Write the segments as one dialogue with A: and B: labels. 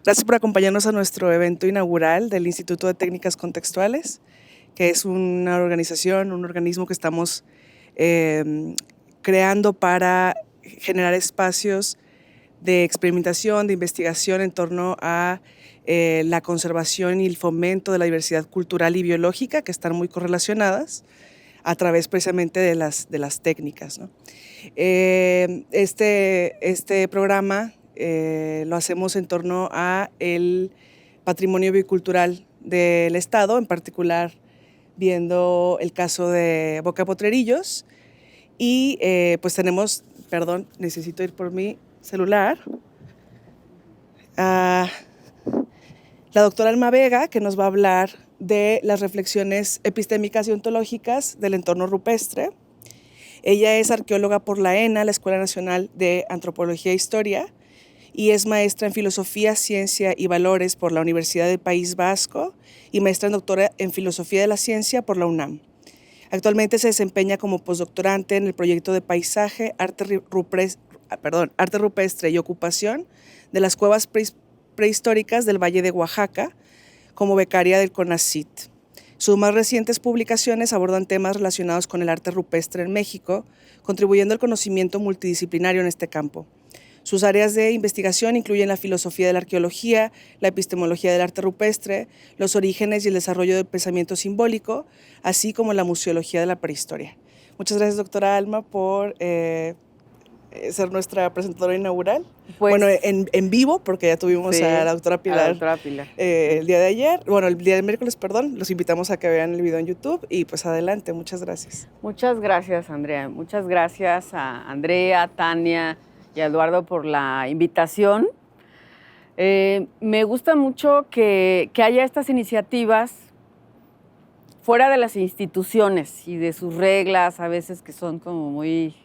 A: Gracias por acompañarnos a nuestro evento inaugural del Instituto de Técnicas Contextuales, que es una organización, un organismo que estamos creando para generar espacios de experimentación, de investigación en torno a la conservación y el fomento de la diversidad cultural y biológica, que están muy correlacionadas a través precisamente de las técnicas, ¿no? Este programa lo hacemos en torno a el patrimonio biocultural del Estado, en particular viendo el caso de Boca de Potrerillos, y pues tenemos, perdón, necesito ir por mi celular, la doctora Alma Vega, que nos va a hablar de las reflexiones epistémicas y ontológicas del entorno rupestre. Ella es arqueóloga por la ENA, la Escuela Nacional de Antropología e Historia, y es maestra en Filosofía, Ciencia y Valores por la Universidad del País Vasco y maestra en doctora en Filosofía de la Ciencia por la UNAM. Actualmente se desempeña como postdoctorante en el proyecto de Paisaje, Arte Rupestre y Ocupación de las Cuevas Prehistóricas del Valle de Oaxaca, como becaria del CONACYT. Sus más recientes publicaciones abordan temas relacionados con el arte rupestre en México, contribuyendo al conocimiento multidisciplinario en este campo. Sus áreas de investigación incluyen la filosofía de la arqueología, la epistemología del arte rupestre, los orígenes y el desarrollo del pensamiento simbólico, así como la museología de la prehistoria. Muchas gracias, doctora Alma, por ser nuestra presentadora inaugural.
B: Pues,
A: bueno, en vivo, porque ya tuvimos
B: sí,
A: a la doctora Pilar, el día de ayer, bueno, el día del miércoles, perdón. Los invitamos a que vean el video en YouTube y pues adelante, muchas gracias.
B: Muchas gracias, Andrea. Muchas gracias a Andrea, Tania y a Eduardo por la invitación. Me gusta mucho que haya estas iniciativas fuera de las instituciones y de sus reglas, a veces que son como muy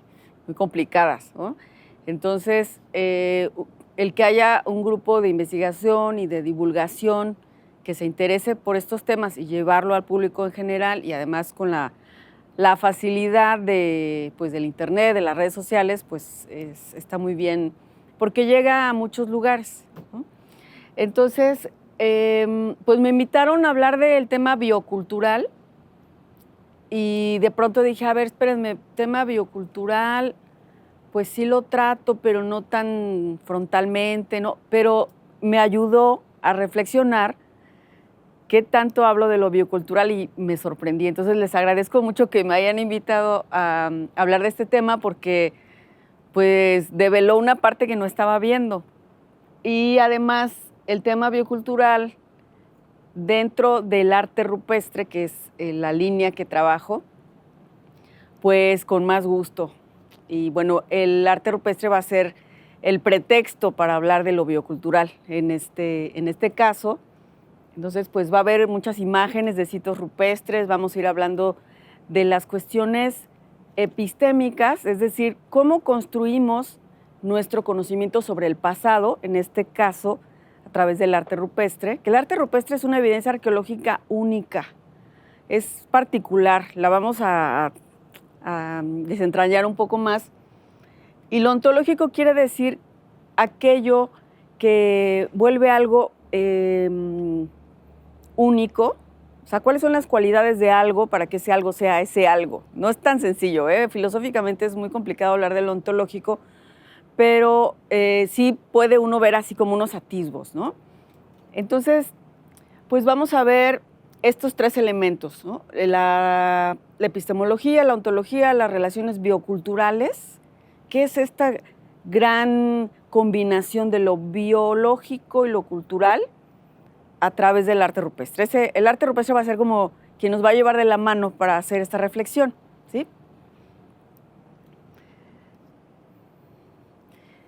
B: complicadas, ¿no? Entonces, el que haya un grupo de investigación y de divulgación que se interese por estos temas y llevarlo al público en general, y además con la facilidad del internet, de las redes sociales, pues está muy bien, porque llega a muchos lugares, ¿no? Entonces, pues me invitaron a hablar del tema biocultural y de pronto dije, a ver, espérenme, tema biocultural, pues sí lo trato, pero no tan frontalmente, ¿no? Pero me ayudó a reflexionar qué tanto hablo de lo biocultural y me sorprendí. Entonces les agradezco mucho que me hayan invitado a hablar de este tema porque pues develó una parte que no estaba viendo. Y además el tema biocultural dentro del arte rupestre, que es la línea que trabajo, pues con más gusto. Y bueno, el arte rupestre va a ser el pretexto para hablar de lo biocultural en este caso. Entonces, pues va a haber muchas imágenes de sitios rupestres, vamos a ir hablando de las cuestiones epistémicas, es decir, cómo construimos nuestro conocimiento sobre el pasado, en este caso, a través del arte rupestre, que el arte rupestre es una evidencia arqueológica única, es particular, la vamos a desentrañar un poco más. Y lo ontológico quiere decir aquello que vuelve algo único. O sea, ¿cuáles son las cualidades de algo para que ese algo sea ese algo? No es tan sencillo, ¿eh? Filosóficamente es muy complicado hablar de lo ontológico, pero sí puede uno ver así como unos atisbos, ¿no? Entonces, pues vamos a ver estos tres elementos, ¿no? La epistemología, la ontología, las relaciones bioculturales. ¿Qué es esta gran combinación de lo biológico y lo cultural a través del arte rupestre? El arte rupestre va a ser como quien nos va a llevar de la mano para hacer esta reflexión, ¿sí?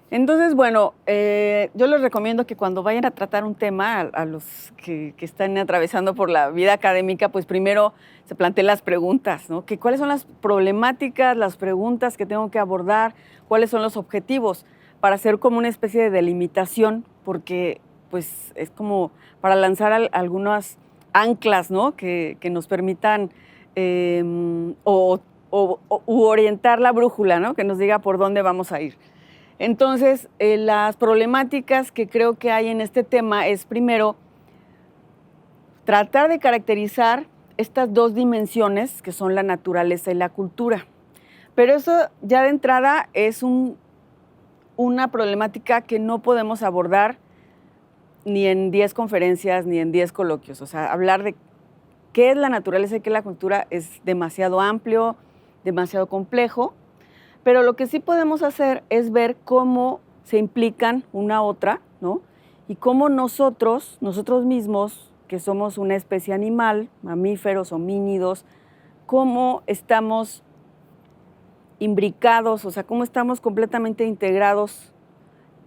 B: Entonces, bueno, yo les recomiendo que cuando vayan a tratar un tema, a los que están atravesando por la vida académica, pues primero se planteen las preguntas, ¿no? ¿Cuáles son las problemáticas, las preguntas que tengo que abordar? ¿Cuáles son los objetivos? Para hacer como una especie de delimitación, porque pues es como para lanzar algunas anclas, ¿no? Que nos permitan u orientar la brújula, ¿no? Que nos diga por dónde vamos a ir. Entonces, las problemáticas que creo que hay en este tema es, primero, tratar de caracterizar estas dos dimensiones que son la naturaleza y la cultura. Pero eso ya de entrada es una problemática que no podemos abordar ni en 10 conferencias ni en 10 coloquios. O sea, hablar de qué es la naturaleza y qué es la cultura es demasiado amplio, demasiado complejo, pero lo que sí podemos hacer es ver cómo se implican una a otra, ¿no? Y cómo nosotros mismos, que somos una especie animal, mamíferos, homínidos, cómo estamos imbricados, o sea, cómo estamos completamente integrados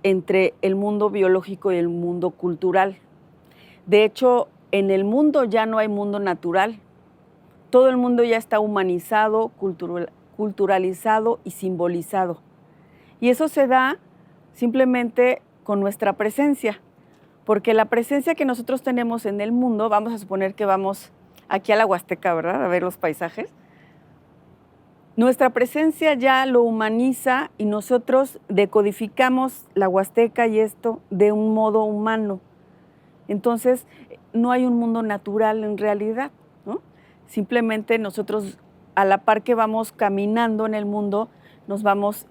B: entre el mundo biológico y el mundo cultural. De hecho, en el mundo ya no hay mundo natural. Todo el mundo ya está humanizado, culturalizado y simbolizado. Y eso se da simplemente con nuestra presencia, porque la presencia que nosotros tenemos en el mundo, vamos a suponer que vamos aquí a la Huasteca, ¿verdad?, a ver los paisajes. Nuestra presencia ya lo humaniza y nosotros decodificamos la Huasteca y esto de un modo humano. Entonces, no hay un mundo natural en realidad, ¿no? Simplemente nosotros, a la par que vamos caminando en el mundo, nos vamos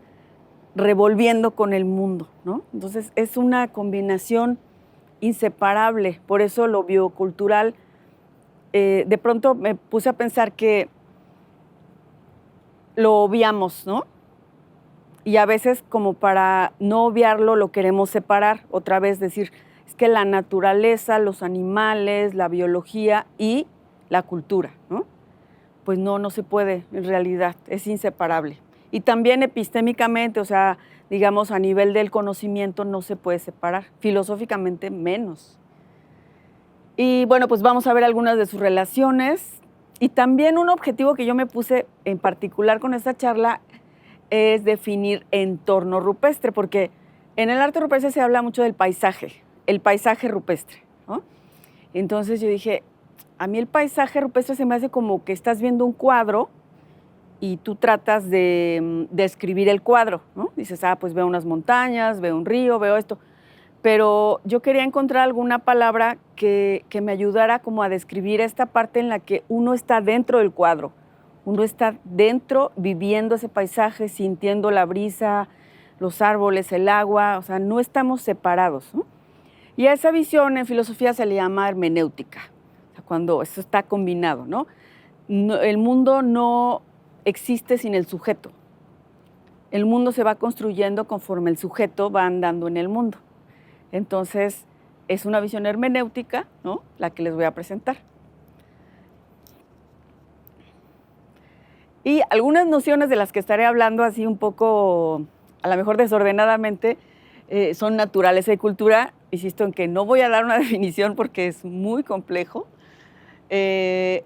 B: revolviendo con el mundo, ¿no? Entonces, es una combinación inseparable. Por eso lo biocultural, de pronto me puse a pensar que lo obviamos, ¿no? Y a veces, como para no obviarlo, lo queremos separar. Otra vez decir, es que la naturaleza, los animales, la biología y la cultura, ¿no? Pues no se puede, en realidad, es inseparable. Y también epistémicamente, o sea, digamos, a nivel del conocimiento no se puede separar, filosóficamente menos. Y bueno, pues vamos a ver algunas de sus relaciones. Y también un objetivo que yo me puse en particular con esta charla es definir entorno rupestre, porque en el arte rupestre se habla mucho del paisaje, el paisaje rupestre, ¿no? Entonces yo dije, a mí el paisaje rupestre se me hace como que estás viendo un cuadro y tú tratas de describir el cuadro, ¿no? Dices, pues veo unas montañas, veo un río, veo esto. Pero yo quería encontrar alguna palabra que me ayudara como a describir esta parte en la que uno está dentro del cuadro. Uno está dentro, viviendo ese paisaje, sintiendo la brisa, los árboles, el agua, o sea, no estamos separados, ¿no? Y a esa visión en filosofía se le llama hermenéutica, o sea, cuando eso está combinado, ¿no? El mundo no existe sin el sujeto. El mundo se va construyendo conforme el sujeto va andando en el mundo. Entonces, es una visión hermenéutica, ¿no?, la que les voy a presentar. Y algunas nociones de las que estaré hablando así un poco, a lo mejor desordenadamente, son naturaleza y cultura. Insisto en que no voy a dar una definición porque es muy complejo. El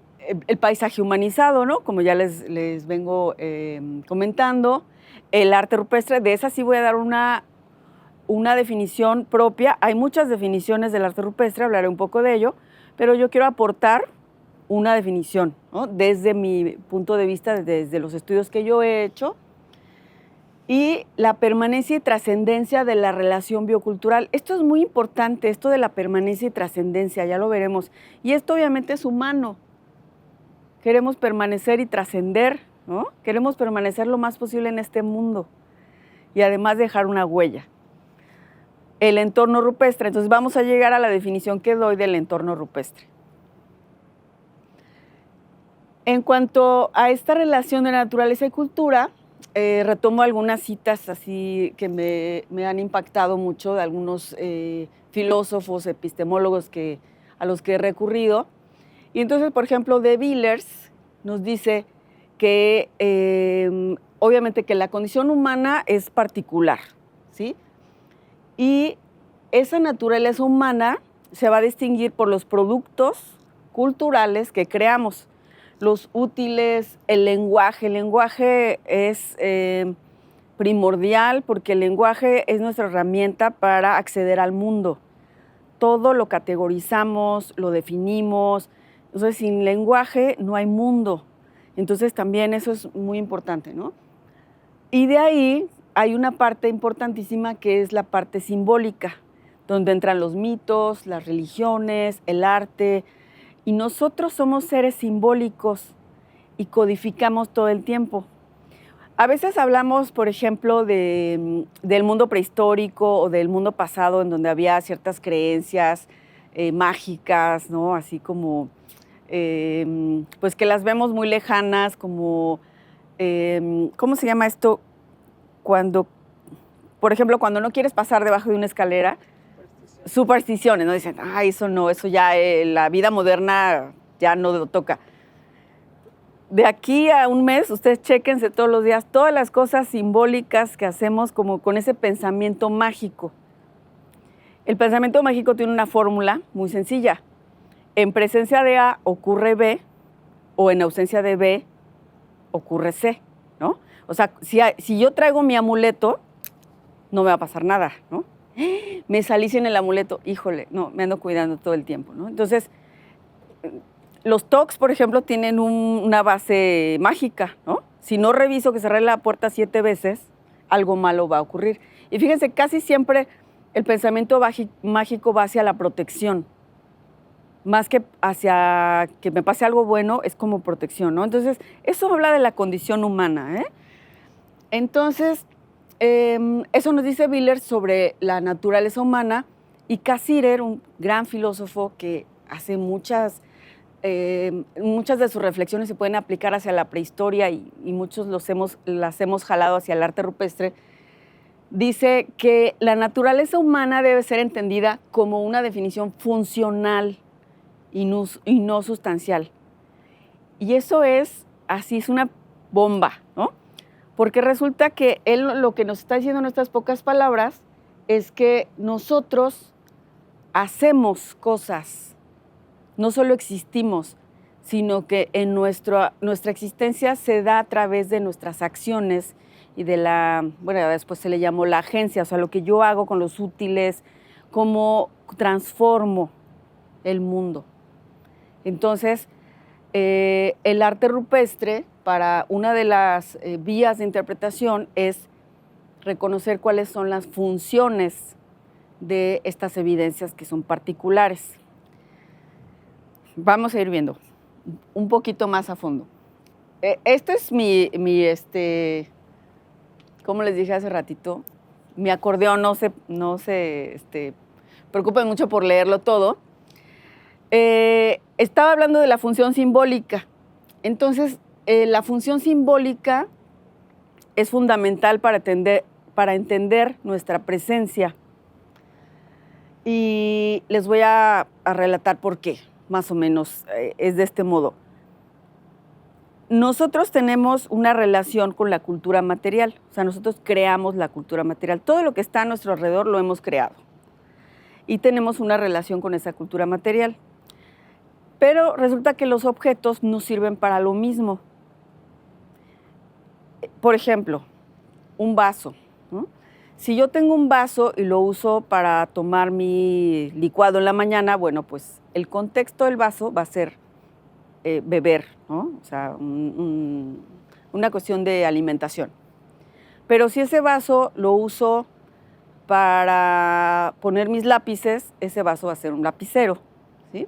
B: paisaje humanizado, ¿no?, como ya les vengo comentando. El arte rupestre, de esa sí voy a dar una definición propia. Hay muchas definiciones del arte rupestre, hablaré un poco de ello, pero yo quiero aportar una definición, ¿no?, desde mi punto de vista, desde los estudios que yo he hecho, y la permanencia y trascendencia de la relación biocultural. Esto es muy importante, esto de la permanencia y trascendencia, ya lo veremos. Y esto obviamente es humano. Queremos permanecer y trascender, ¿no? Queremos permanecer lo más posible en este mundo y además dejar una huella. El entorno rupestre. Entonces vamos a llegar a la definición que doy del entorno rupestre. En cuanto a esta relación de naturaleza y cultura, retomo algunas citas así que me han impactado mucho de algunos filósofos, epistemólogos a los que he recurrido. Y entonces, por ejemplo, de Villers nos dice que obviamente que la condición humana es particular, ¿sí? Y esa naturaleza humana se va a distinguir por los productos culturales que creamos, los útiles, el lenguaje. El lenguaje es primordial porque el lenguaje es nuestra herramienta para acceder al mundo. Todo lo categorizamos, lo definimos. Entonces, sin lenguaje no hay mundo. Entonces, también eso es muy importante, ¿no? Y de ahí hay una parte importantísima que es la parte simbólica, donde entran los mitos, las religiones, el arte, y nosotros somos seres simbólicos y codificamos todo el tiempo. A veces hablamos, por ejemplo, del mundo prehistórico o del mundo pasado, en donde había ciertas creencias mágicas, ¿no? Así como, pues que las vemos muy lejanas, como, ¿cómo se llama esto? Cuando, por ejemplo, cuando no quieres pasar debajo de una escalera, supersticiones, ¿no? Dicen, ay, eso no, eso ya la vida moderna ya no lo toca. De aquí a un mes, ustedes chéquense todos los días todas las cosas simbólicas que hacemos como con ese pensamiento mágico. El pensamiento mágico tiene una fórmula muy sencilla. En presencia de A ocurre B, o en ausencia de B ocurre C, ¿no? O sea, si yo traigo mi amuleto, no me va a pasar nada, ¿no? Me salí sin el amuleto, híjole, no, me ando cuidando todo el tiempo, ¿no? Entonces, los TOCs, por ejemplo, tienen una base mágica, ¿no? Si no reviso que cerré la puerta 7 veces, algo malo va a ocurrir. Y fíjense, casi siempre el pensamiento mágico va hacia la protección, más que hacia que me pase algo bueno, es como protección, ¿no? Entonces, eso habla de la condición humana, ¿eh? Entonces, eso nos dice Wheeler sobre la naturaleza humana, y Cassirer, un gran filósofo que hace muchas de sus reflexiones se pueden aplicar hacia la prehistoria y muchos las hemos jalado hacia el arte rupestre, dice que la naturaleza humana debe ser entendida como una definición funcional y no sustancial. Y eso es una bomba, ¿no? Porque resulta que él lo que nos está diciendo en estas pocas palabras es que nosotros hacemos cosas, no solo existimos, sino que en nuestra existencia se da a través de nuestras acciones y después se le llamó la agencia, o sea, lo que yo hago con los útiles, cómo transformo el mundo. Entonces, el arte rupestre, para una de las vías de interpretación, es reconocer cuáles son las funciones de estas evidencias que son particulares. Vamos a ir viendo un poquito más a fondo. Este es como les dije hace ratito, mi acordeón, no se preocupen mucho por leerlo todo. Estaba hablando de la función simbólica. Entonces, la función simbólica es fundamental para entender nuestra presencia. Y les voy a relatar por qué, más o menos, es de este modo. Nosotros tenemos una relación con la cultura material, o sea, nosotros creamos la cultura material. Todo lo que está a nuestro alrededor lo hemos creado. Y tenemos una relación con esa cultura material. Pero resulta que los objetos no sirven para lo mismo. Por ejemplo, un vaso, ¿no? Si yo tengo un vaso y lo uso para tomar mi licuado en la mañana, bueno, pues el contexto del vaso va a ser beber, ¿no? O sea, una cuestión de alimentación. Pero si ese vaso lo uso para poner mis lápices, ese vaso va a ser un lapicero, ¿sí?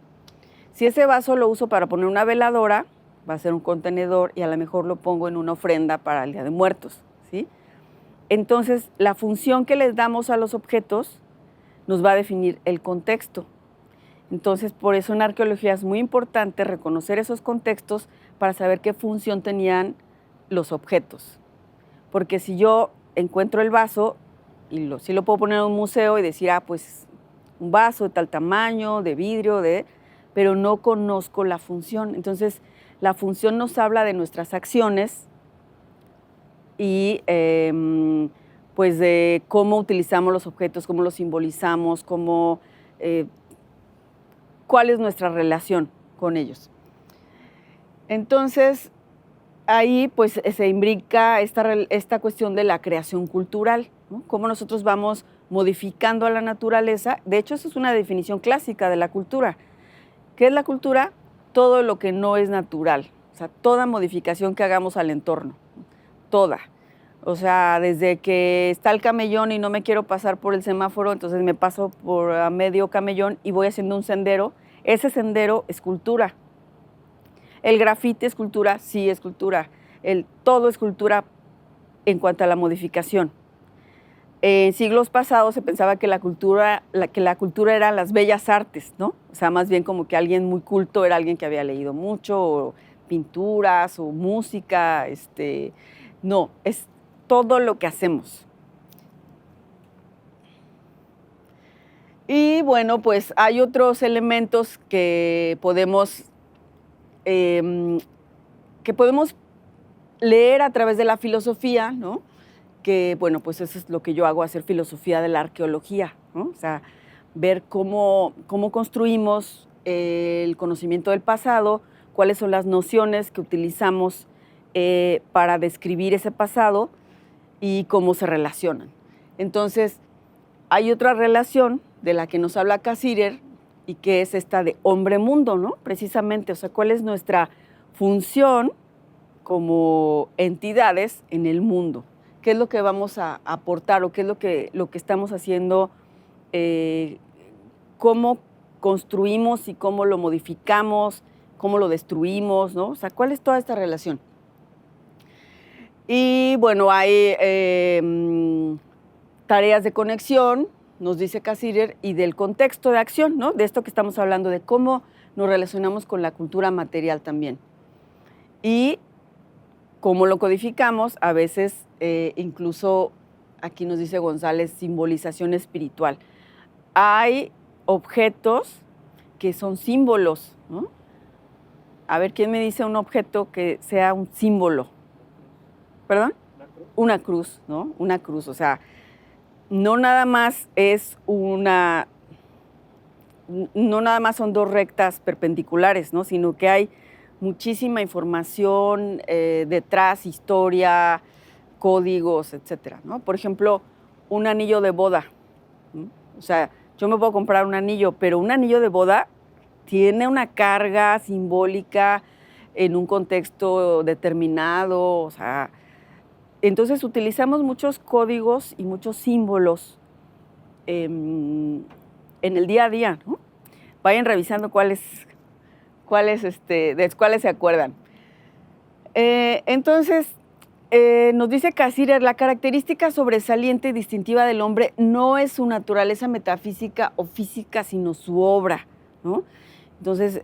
B: Si ese vaso lo uso para poner una veladora, va a ser un contenedor y a lo mejor lo pongo en una ofrenda para el Día de Muertos, ¿sí? Entonces, la función que les damos a los objetos nos va a definir el contexto. Entonces, por eso en arqueología es muy importante reconocer esos contextos para saber qué función tenían los objetos. Porque si yo encuentro el vaso, sí lo puedo poner en un museo y decir, pues un vaso de tal tamaño, de vidrio, pero no conozco la función. Entonces, la función nos habla de nuestras acciones y pues de cómo utilizamos los objetos, cómo los simbolizamos, cuál es nuestra relación con ellos. Entonces, ahí pues se imbrica esta cuestión de la creación cultural, ¿no? Cómo nosotros vamos modificando a la naturaleza. De hecho, eso es una definición clásica de la cultura. ¿Qué es la cultura? Todo lo que no es natural, o sea, toda modificación que hagamos al entorno, toda. O sea, desde que está el camellón y no me quiero pasar por el semáforo, entonces me paso por a medio camellón y voy haciendo un sendero. Ese sendero es cultura. El grafiti es cultura, sí es cultura. Todo es cultura en cuanto a la modificación. En siglos pasados se pensaba que la cultura eran las bellas artes, ¿no? O sea, más bien como que alguien muy culto era alguien que había leído mucho, o pinturas, o música. No, es todo lo que hacemos. Y bueno, pues hay otros elementos que podemos leer a través de la filosofía, ¿no? Que, bueno, pues eso es lo que yo hago, hacer filosofía de la arqueología, ¿no? O sea, ver cómo construimos el conocimiento del pasado, cuáles son las nociones que utilizamos para describir ese pasado y cómo se relacionan. Entonces, hay otra relación de la que nos habla Cassirer y que es esta de hombre-mundo, ¿no? Precisamente, o sea, cuál es nuestra función como entidades en el mundo. ¿Qué es lo que vamos a aportar o qué es lo que estamos haciendo? ¿Cómo construimos y cómo lo modificamos? ¿Cómo lo destruimos? ¿No? O sea, ¿cuál es toda esta relación? Y bueno, hay tareas de conexión, nos dice Cassirer, y del contexto de acción, ¿no? De esto que estamos hablando, de cómo nos relacionamos con la cultura material también. Y cómo lo codificamos, a veces incluso, aquí nos dice González, simbolización espiritual. Hay objetos que son símbolos, ¿no? A ver, ¿quién me dice un objeto que sea un símbolo? ¿Perdón? Una cruz, ¿no? Una cruz, o sea, no nada más no nada más son dos rectas perpendiculares, ¿no? Sino que hay muchísima información detrás, historia, códigos, etcétera, ¿no? Por ejemplo, un anillo de boda, ¿no? O sea, yo me puedo comprar un anillo, pero un anillo de boda tiene una carga simbólica en un contexto determinado, o sea, entonces utilizamos muchos códigos y muchos símbolos en el día a día, ¿no? Vayan revisando cuáles se acuerdan. Entonces, nos dice Cassirer, la característica sobresaliente y distintiva del hombre no es su naturaleza metafísica o física, sino su obra, ¿no? Entonces,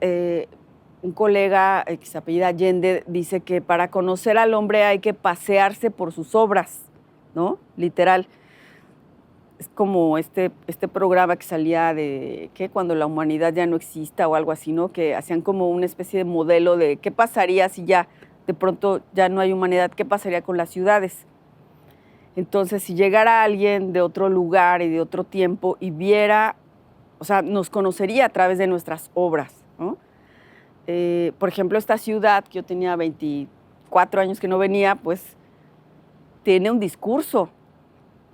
B: un colega que se apellida Allende dice que para conocer al hombre hay que pasearse por sus obras, ¿no? Literal. Es como este programa que salía de que cuando la humanidad ya no exista o algo así, ¿no? Que hacían como una especie de modelo de qué pasaría si ya de pronto ya no hay humanidad, qué pasaría con las ciudades. Entonces, si llegara alguien de otro lugar y de otro tiempo y viera, o sea, nos conocería a través de nuestras obras, ¿no? Por ejemplo, esta ciudad, que yo tenía 24 años que no venía, pues tiene un discurso,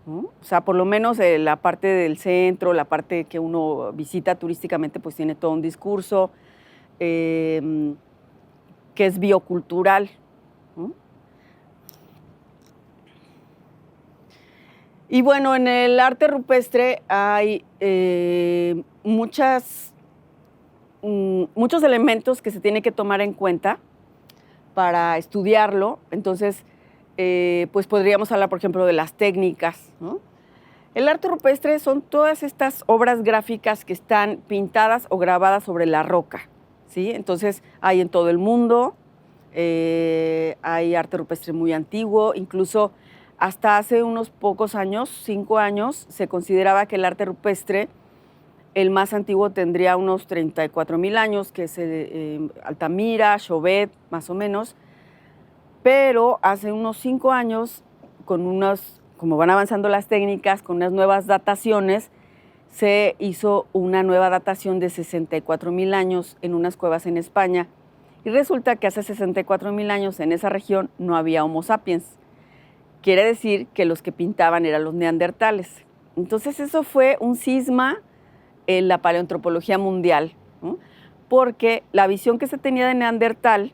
B: ¿no? O sea, por lo menos la parte del centro, la parte que uno visita turísticamente, pues tiene todo un discurso que es biocultural, ¿no? Y bueno, en el arte rupestre hay muchos elementos que se tienen que tomar en cuenta para estudiarlo. Entonces, pues podríamos hablar, por ejemplo, de las técnicas, ¿no? El arte rupestre son todas estas obras gráficas que están pintadas o grabadas sobre la roca, ¿sí? Entonces, hay en todo el mundo, hay arte rupestre muy antiguo, incluso hasta hace unos pocos años, 5 años, se consideraba que el arte rupestre, el más antiguo tendría unos 34,000 años, que es Altamira, Chauvet, más o menos, pero hace unos 5 años, como van avanzando las técnicas, con unas nuevas dataciones, se hizo una nueva datación de 64,000 años en unas cuevas en España, y resulta que hace 64,000 años en esa región no había Homo sapiens. Quiere decir que los que pintaban eran los neandertales. Entonces eso fue un cisma en la paleoantropología mundial, ¿no? Porque la visión que se tenía de Neandertal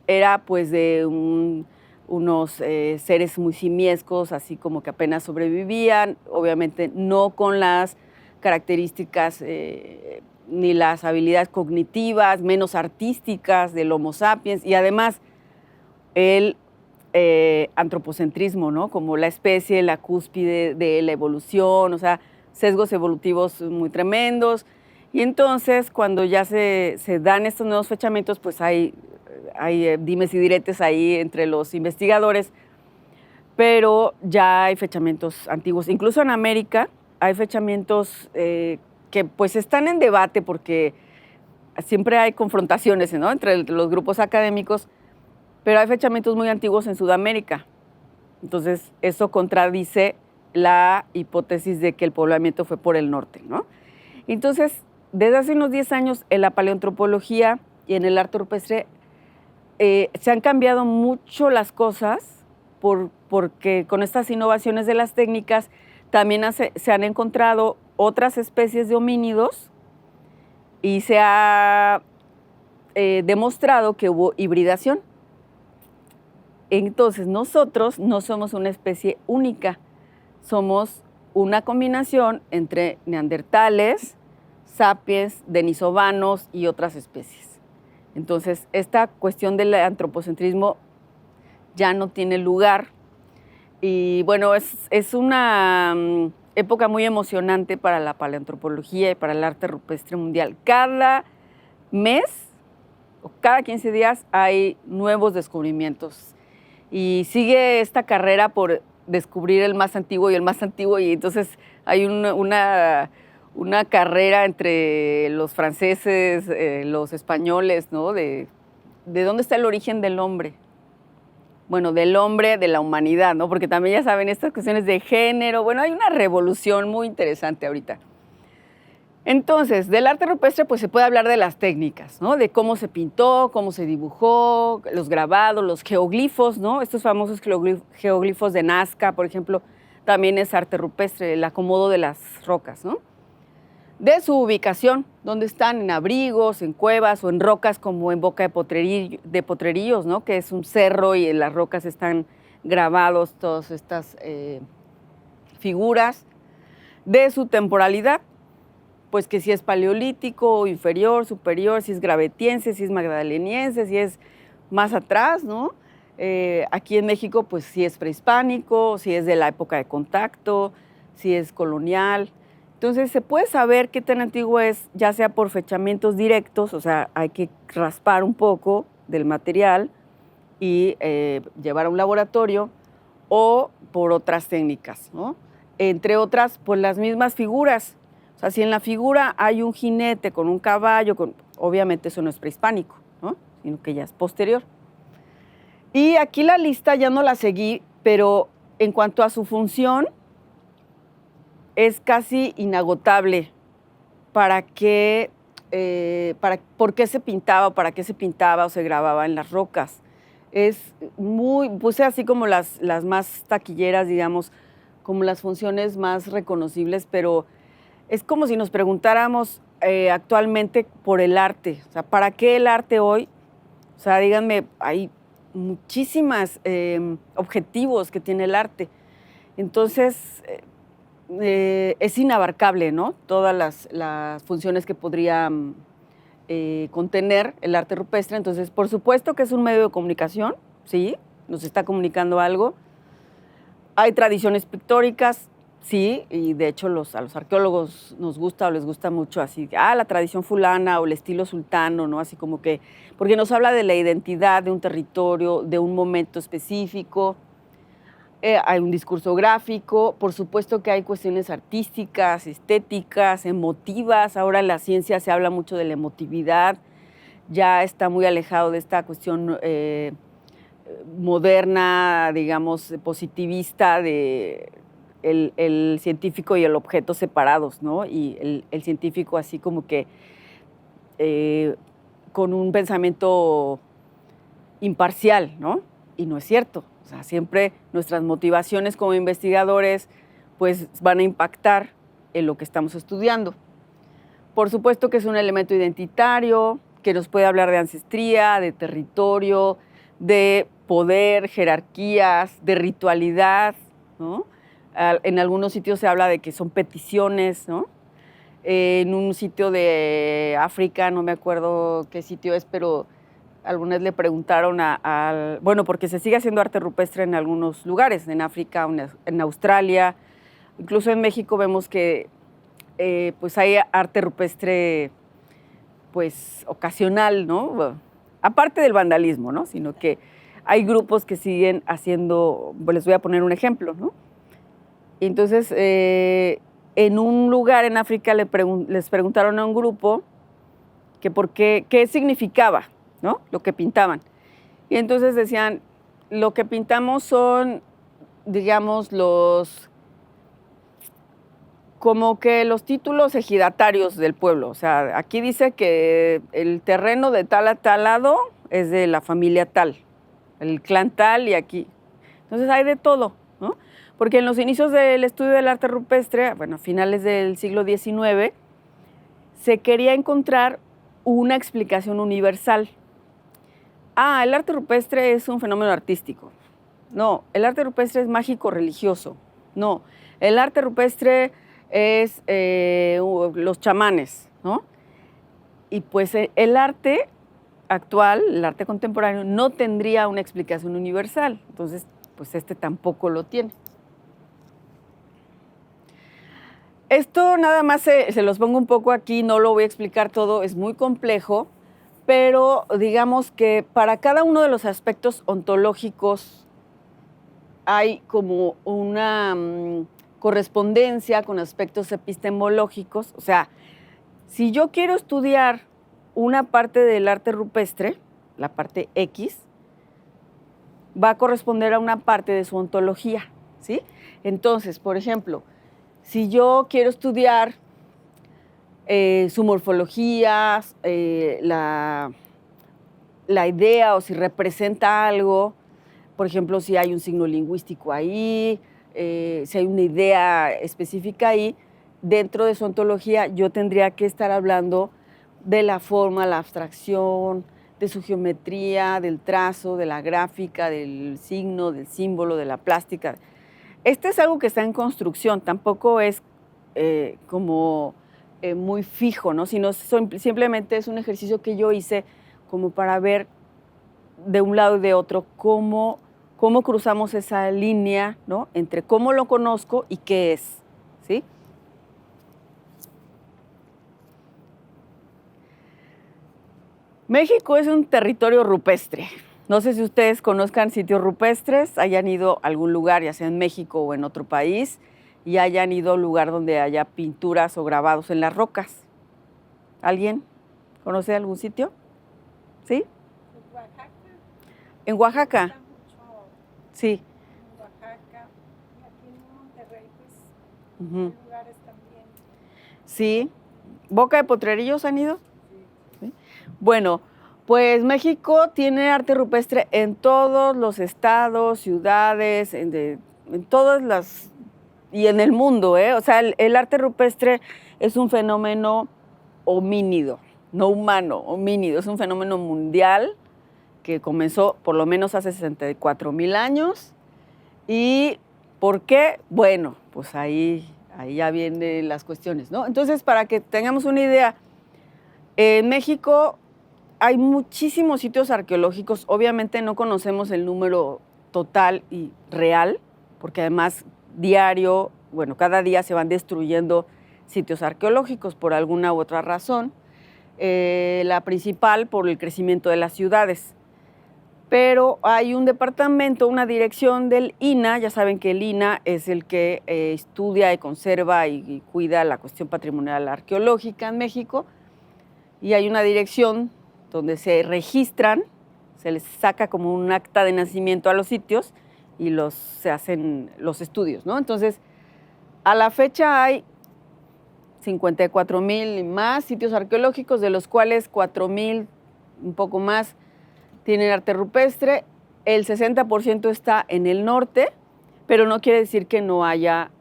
B: era pues de un unos seres muy simiescos, así como que apenas sobrevivían, obviamente no con las características ni las habilidades cognitivas, menos artísticas del Homo sapiens, y además el antropocentrismo, ¿no? Como la especie, la cúspide de la evolución, o sea, sesgos evolutivos muy tremendos. Y entonces, cuando ya se dan estos nuevos fechamientos, pues hay dimes y diretes ahí entre los investigadores, pero ya hay fechamientos antiguos. Incluso en América hay fechamientos que pues están en debate porque siempre hay confrontaciones, ¿no?, entre los grupos académicos, pero hay fechamientos muy antiguos en Sudamérica. Entonces, eso contradice la hipótesis de que el poblamiento fue por el norte, ¿no? Entonces, desde hace unos 10 años, en la paleoantropología y en el arte rupestre se han cambiado mucho las cosas porque con estas innovaciones de las técnicas también se han encontrado otras especies de homínidos y se ha demostrado que hubo hibridación. Entonces, nosotros no somos una especie única, somos una combinación entre neandertales, sapiens, denisovanos y otras especies. Entonces, esta cuestión del antropocentrismo ya no tiene lugar. Y bueno, es una época muy emocionante para la paleoantropología y para el arte rupestre mundial. Cada mes o cada 15 días hay nuevos descubrimientos. Y sigue esta carrera por descubrir el más antiguo y el más antiguo, y entonces hay una carrera entre los franceses, los españoles, ¿no? De dónde está el origen del hombre. Bueno, del hombre, de la humanidad, ¿no? Porque también ya saben estas cuestiones de género. Bueno, hay una revolución muy interesante ahorita. Entonces, del arte rupestre pues se puede hablar de las técnicas, ¿no? De cómo se pintó, cómo se dibujó, los grabados, los geoglifos, ¿no? Estos famosos geoglifos de Nazca, por ejemplo, también es arte rupestre, el acomodo de las rocas, ¿no? De su ubicación, donde están en abrigos, en cuevas o en rocas como en Boca de Potrerillos, ¿no? Que es un cerro y en las rocas están grabados todas estas figuras. De su temporalidad, pues que si es paleolítico, inferior, superior, si es gravetiense, si es magdaleniense, si es más atrás, ¿no? Aquí en México, pues si es prehispánico, si es de la época de contacto, si es colonial. Entonces, se puede saber qué tan antiguo es, ya sea por fechamientos directos, o sea, hay que raspar un poco del material y llevar a un laboratorio, o por otras técnicas, ¿no? Entre otras, pues las mismas figuras. O sea, si en la figura hay un jinete con un caballo, obviamente eso no es prehispánico, ¿no? Sino que ya es posterior. Y aquí la lista ya no la seguí, pero en cuanto a su función, es casi inagotable. ¿Por qué se pintaba, o para qué se pintaba o se grababa en las rocas? Puse así como las más taquilleras, digamos, como las funciones más reconocibles, pero es como si nos preguntáramos actualmente por el arte. O sea, ¿para qué el arte hoy? O sea, díganme, hay muchísimos objetivos que tiene el arte. Entonces, es inabarcable, ¿no? Todas las funciones que podría contener el arte rupestre. Entonces, por supuesto que es un medio de comunicación, ¿sí? Nos está comunicando algo. Hay tradiciones pictóricas, sí, y de hecho a los arqueólogos nos gusta o les gusta mucho así, la tradición fulana o el estilo sultano, ¿no? Así como que, porque nos habla de la identidad de un territorio, de un momento específico. Hay un discurso gráfico, por supuesto que hay cuestiones artísticas, estéticas, emotivas. Ahora en la ciencia se habla mucho de la emotividad, ya está muy alejado de esta cuestión moderna, digamos, positivista de el científico y el objeto separados, ¿no? Y el científico así como que con un pensamiento imparcial, ¿no? Y no es cierto. O sea, siempre nuestras motivaciones como investigadores pues van a impactar en lo que estamos estudiando. Por supuesto que es un elemento identitario, que nos puede hablar de ancestría, de territorio, de poder, jerarquías, de ritualidad, ¿no? En algunos sitios se habla de que son peticiones, ¿no? En un sitio de África, no me acuerdo qué sitio es, pero algunas le preguntaron bueno, porque se sigue haciendo arte rupestre en algunos lugares, en África, en Australia, incluso en México vemos que pues hay arte rupestre pues ocasional, ¿no? Bueno, aparte del vandalismo, ¿no? Sino que hay grupos que siguen haciendo, pues les voy a poner un ejemplo, ¿no? Y entonces, en un lugar en África les preguntaron a un grupo que qué significaba, ¿no? Lo que pintaban. Y entonces decían, lo que pintamos son, digamos, como que los títulos ejidatarios del pueblo. O sea, aquí dice que el terreno de tal a tal lado es de la familia tal, el clan tal y aquí. Entonces hay de todo, ¿no? Porque en los inicios del estudio del arte rupestre, bueno, a finales del siglo XIX, se quería encontrar una explicación universal. El arte rupestre es un fenómeno artístico. No, el arte rupestre es mágico-religioso. No, el arte rupestre es los chamanes, ¿no? Y pues el arte actual, el arte contemporáneo, no tendría una explicación universal. Entonces, pues este tampoco lo tiene. Esto nada más se los pongo un poco aquí, no lo voy a explicar todo, es muy complejo, pero digamos que para cada uno de los aspectos ontológicos hay como una correspondencia con aspectos epistemológicos. O sea, si yo quiero estudiar una parte del arte rupestre, la parte X, va a corresponder a una parte de su ontología, ¿sí? Entonces, por ejemplo, si yo quiero estudiar su morfología, la idea o si representa algo, por ejemplo, si hay un signo lingüístico ahí, si hay una idea específica ahí, dentro de su ontología yo tendría que estar hablando de la forma, la abstracción, de su geometría, del trazo, de la gráfica, del signo, del símbolo, de la plástica. Este es algo que está en construcción, tampoco es como muy fijo, ¿no? Sino simplemente es un ejercicio que yo hice como para ver de un lado y de otro cómo cruzamos esa línea, ¿no? Entre cómo lo conozco y qué es, ¿sí? México es un territorio rupestre. No sé si ustedes conozcan sitios rupestres, hayan ido a algún lugar, ya sea en México o en otro país, y hayan ido a un lugar donde haya pinturas o grabados en las rocas. ¿Alguien conoce algún sitio? ¿Sí?
C: Oaxaca.
B: ¿En Oaxaca?
C: Mucho
B: Sí.
C: en Oaxaca. Y aquí en Monterrey, pues,
B: Uh-huh.
C: hay lugares también.
B: Sí. ¿Boca de Potrerillos han ido? Sí. Bueno, pues México tiene arte rupestre en todos los estados, ciudades, en todas las... y en el mundo, ¿eh? O sea, el arte rupestre es un fenómeno homínido, no humano, homínido. Es un fenómeno mundial que comenzó por lo menos hace 64,000 años. ¿Y por qué? Bueno, pues ahí ya vienen las cuestiones, ¿no? Entonces, para que tengamos una idea, en México hay muchísimos sitios arqueológicos. Obviamente no conocemos el número total y real, porque además cada día se van destruyendo sitios arqueológicos por alguna u otra razón. La principal por el crecimiento de las ciudades. Pero hay un departamento, una dirección del INAH, ya saben que el INAH es el que estudia y conserva y cuida la cuestión patrimonial arqueológica en México, y hay una dirección donde se registran, se les saca como un acta de nacimiento a los sitios y se hacen los estudios, ¿no? Entonces, a la fecha hay 54,000 y más sitios arqueológicos, de los cuales 4,000, un poco más, tienen arte rupestre. El 60% está en el norte, pero no quiere decir que no haya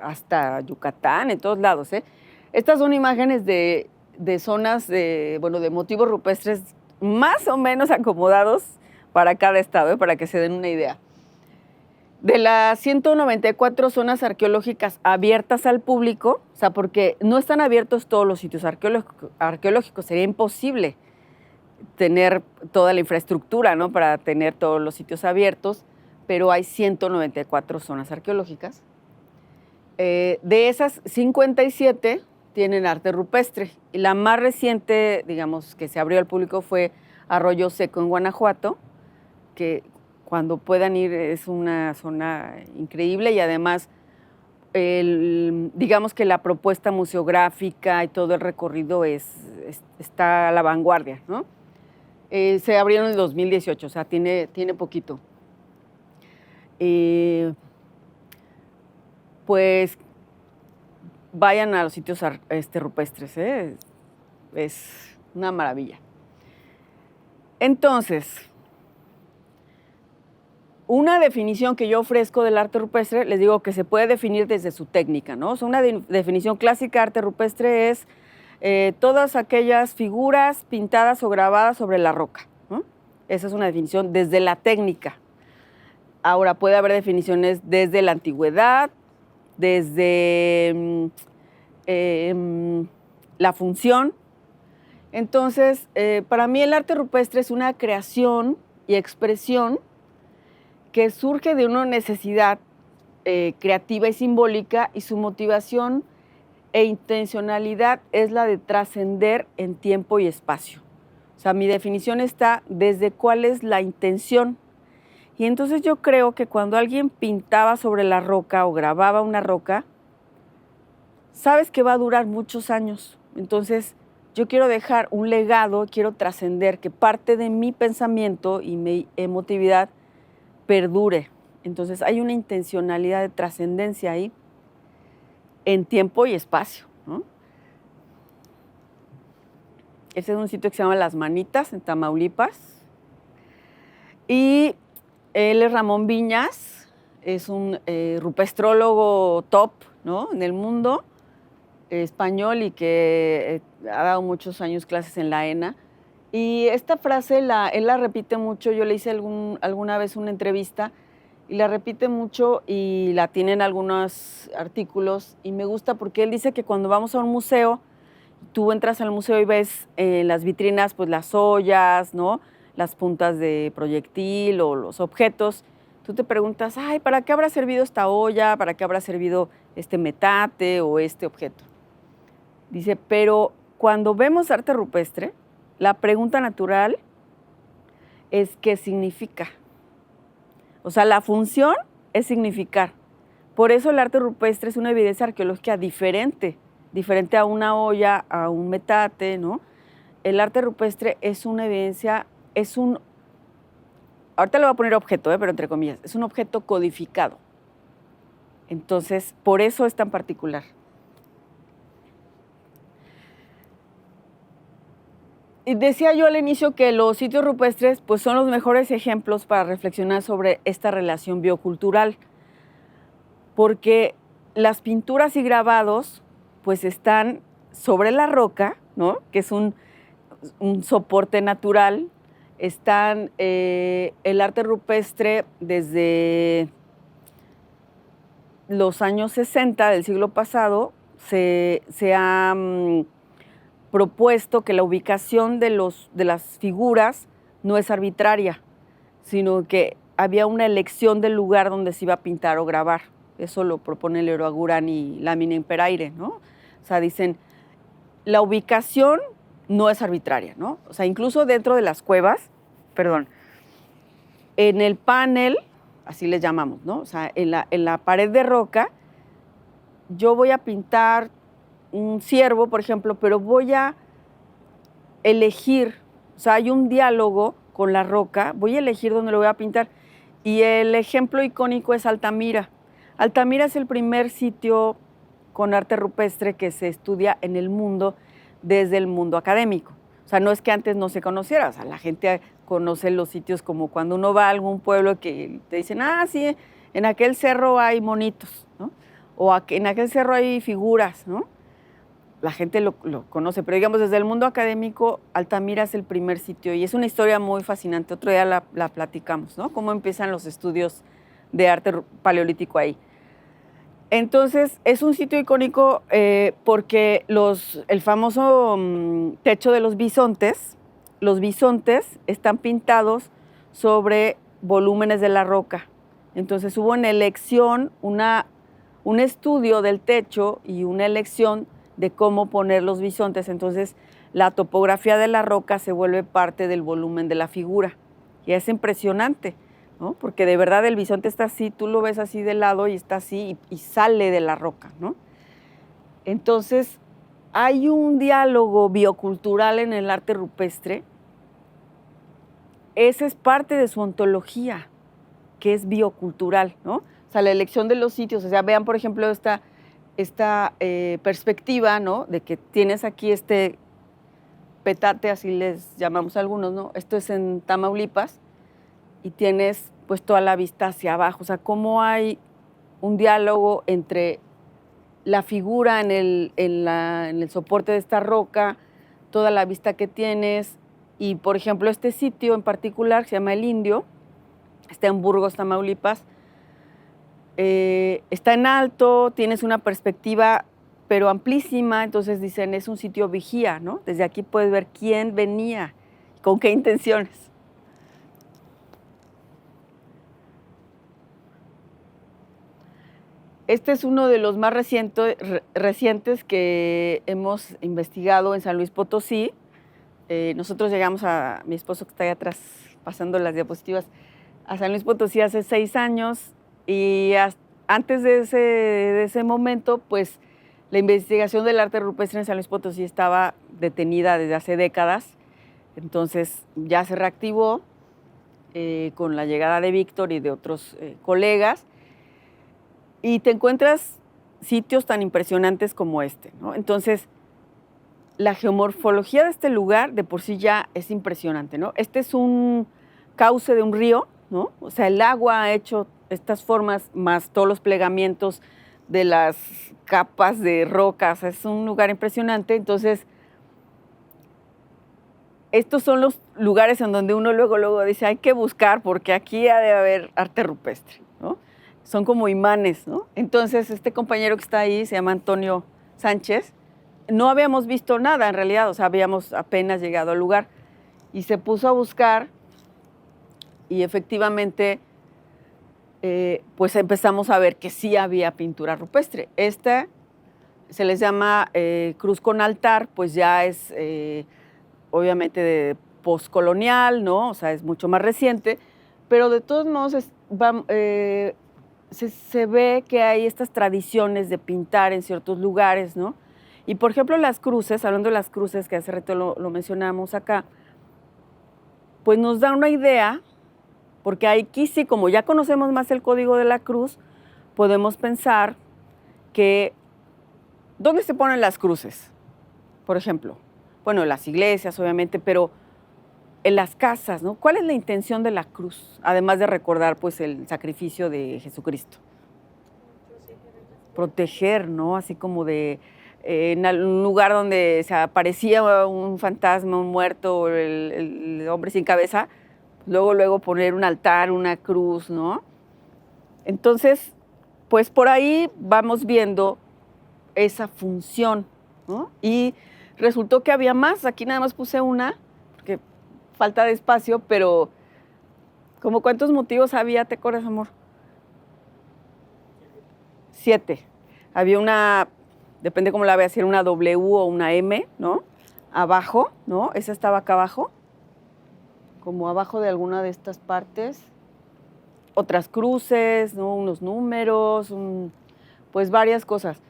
B: hasta Yucatán, en todos lados, ¿eh? Estas son imágenes de zonas de motivos rupestres más o menos acomodados para cada estado, para que se den una idea. De las 194 zonas arqueológicas abiertas al público, o sea, porque no están abiertos todos los sitios arqueológicos, sería imposible tener toda la infraestructura, ¿no?, para tener todos los sitios abiertos, pero hay 194 zonas arqueológicas. De esas, 57 tienen arte rupestre. Y la más reciente, digamos, que se abrió al público fue Arroyo Seco en Guanajuato, que cuando puedan ir es una zona increíble y además, digamos que la propuesta museográfica y todo el recorrido está a la vanguardia, ¿no? Se abrieron en el 2018, o sea, tiene poquito. Pues vayan a los sitios rupestres, ¿eh? Es una maravilla. Entonces, una definición que yo ofrezco del arte rupestre, les digo que se puede definir desde su técnica, ¿no? O sea, una definición clásica de arte rupestre es todas aquellas figuras pintadas o grabadas sobre la roca, ¿no? Esa es una definición desde la técnica. Ahora, puede haber definiciones desde la antigüedad, desde la función. Entonces, para mí el arte rupestre es una creación y expresión que surge de una necesidad creativa y simbólica, y su motivación e intencionalidad es la de trascender en tiempo y espacio. O sea, mi definición está desde cuál es la intención. Y entonces yo creo que cuando alguien pintaba sobre la roca o grababa una roca, sabes que va a durar muchos años. Entonces yo quiero dejar un legado, quiero trascender, que parte de mi pensamiento y mi emotividad perdure. Entonces hay una intencionalidad de trascendencia ahí en tiempo y espacio, ¿no? Ese es un sitio que se llama Las Manitas, en Tamaulipas. Y él es Ramón Viñas, es un rupestrólogo top, ¿no?, en el mundo, español, y que ha dado muchos años clases en la ENA. Y esta frase él la repite mucho. Yo le hice alguna vez una entrevista y la repite mucho y la tiene en algunos artículos, y me gusta porque él dice que cuando vamos a un museo, tú entras al museo y ves en las vitrinas pues las ollas, ¿no?, las puntas de proyectil o los objetos. Tú te preguntas, ay, ¿para qué habrá servido esta olla? ¿Para qué habrá servido este metate o este objeto? Dice, pero cuando vemos arte rupestre, la pregunta natural es ¿qué significa? O sea, la función es significar. Por eso el arte rupestre es una evidencia arqueológica diferente a una olla, a un metate, ¿no? El arte rupestre es una evidencia, ahorita le voy a poner objeto, pero entre comillas, es un objeto codificado. Entonces, por eso es tan particular. Y decía yo al inicio que los sitios rupestres pues, son los mejores ejemplos para reflexionar sobre esta relación biocultural, porque las pinturas y grabados pues, están sobre la roca, ¿no?, que es un soporte natural. Están el arte rupestre desde los años 60 del siglo pasado, se ha propuesto que la ubicación de las figuras no es arbitraria, sino que había una elección del lugar donde se iba a pintar o grabar. Eso lo propone Leroy Gurán y Lamine Imperaire, ¿no? O sea, dicen, la ubicación no es arbitraria, ¿no? O sea, incluso dentro de las cuevas, en el panel, así les llamamos, ¿no? O sea, en la pared de roca, yo voy a pintar un ciervo, por ejemplo, pero voy a elegir, o sea, hay un diálogo con la roca, voy a elegir dónde lo voy a pintar. Y el ejemplo icónico es Altamira. Altamira es el primer sitio con arte rupestre que se estudia en el mundo desde el mundo académico. O sea, no es que antes no se conociera, o sea, la gente conoce los sitios como cuando uno va a algún pueblo que te dicen, ah, sí, en aquel cerro hay monitos, ¿no? O en aquel cerro hay figuras, ¿no? la gente lo conoce, pero digamos desde el mundo académico, Altamira es el primer sitio y es una historia muy fascinante. Otro día la platicamos, ¿no? Cómo empiezan los estudios de arte paleolítico ahí. Entonces, es un sitio icónico porque el famoso techo de los bisontes están pintados sobre volúmenes de la roca. Entonces, hubo una elección, un estudio del techo y una elección de cómo poner los bisontes. Entonces, la topografía de la roca se vuelve parte del volumen de la figura. Y es impresionante, ¿no? Porque de verdad el bisonte está así, tú lo ves así de lado y está así y sale de la roca, ¿no? Entonces, hay un diálogo biocultural en el arte rupestre. Esa es parte de su ontología, que es biocultural, ¿no? O sea, la elección de los sitios, o sea, vean, por ejemplo, esta perspectiva, ¿no? De que tienes aquí este petate, así les llamamos algunos, ¿no? Esto es en Tamaulipas, y tienes pues toda la vista hacia abajo. O sea, cómo hay un diálogo entre la figura en el soporte de esta roca, toda la vista que tienes, y por ejemplo este sitio en particular, que se llama El Indio, está en Burgos, Tamaulipas, está en alto, tienes una perspectiva pero amplísima, entonces dicen es un sitio vigía, ¿no? Desde aquí puedes ver quién venía, con qué intenciones. Este es uno de los más recientes que hemos investigado en San Luis Potosí. Nosotros llegamos mi esposo que está ahí atrás pasando las diapositivas, a San Luis Potosí hace 6 años y antes de ese momento, pues la investigación del arte rupestre en San Luis Potosí estaba detenida desde hace décadas. Entonces ya se reactivó con la llegada de Víctor y de otros colegas. Y te encuentras sitios tan impresionantes como este, ¿no? Entonces, la geomorfología de este lugar de por sí ya es impresionante, ¿no? Este es un cauce de un río, ¿no? O sea, el agua ha hecho estas formas, más todos los plegamientos de las capas de rocas. Es un lugar impresionante. Entonces, estos son los lugares en donde uno luego dice, hay que buscar porque aquí ha de haber arte rupestre, ¿no? Son como imanes, ¿no? Entonces, este compañero que está ahí se llama Antonio Sánchez. No habíamos visto nada en realidad, o sea, habíamos apenas llegado al lugar y se puso a buscar y efectivamente, pues empezamos a ver que sí había pintura rupestre. Esta se les llama cruz con altar, pues ya es obviamente de postcolonial, ¿no? O sea, es mucho más reciente, pero de todos modos se ve que hay estas tradiciones de pintar en ciertos lugares, ¿no? Y por ejemplo las cruces, hablando de las cruces, que hace rato lo mencionamos acá, pues nos da una idea, porque aquí sí, como ya conocemos más el código de la cruz, podemos pensar que, ¿dónde se ponen las cruces? Por ejemplo, bueno, en las iglesias, obviamente, pero en las casas, ¿no? ¿Cuál es la intención de la cruz? Además de recordar, pues, el sacrificio de Jesucristo. Proteger, ¿no? Así como de, en un lugar donde se aparecía un fantasma, un muerto, el hombre sin cabeza, luego poner un altar, una cruz, ¿no? Entonces, pues por ahí vamos viendo esa función, ¿no? Y resultó que había más, aquí nada más puse una, porque falta de espacio, pero ¿como cuántos motivos había, te acuerdas, amor? 7. Había una, depende cómo la veas, si era una W o una M, ¿no? Abajo, ¿no? Esa estaba acá abajo, como abajo de alguna de estas partes. Otras cruces, ¿no? Unos números, pues varias cosas.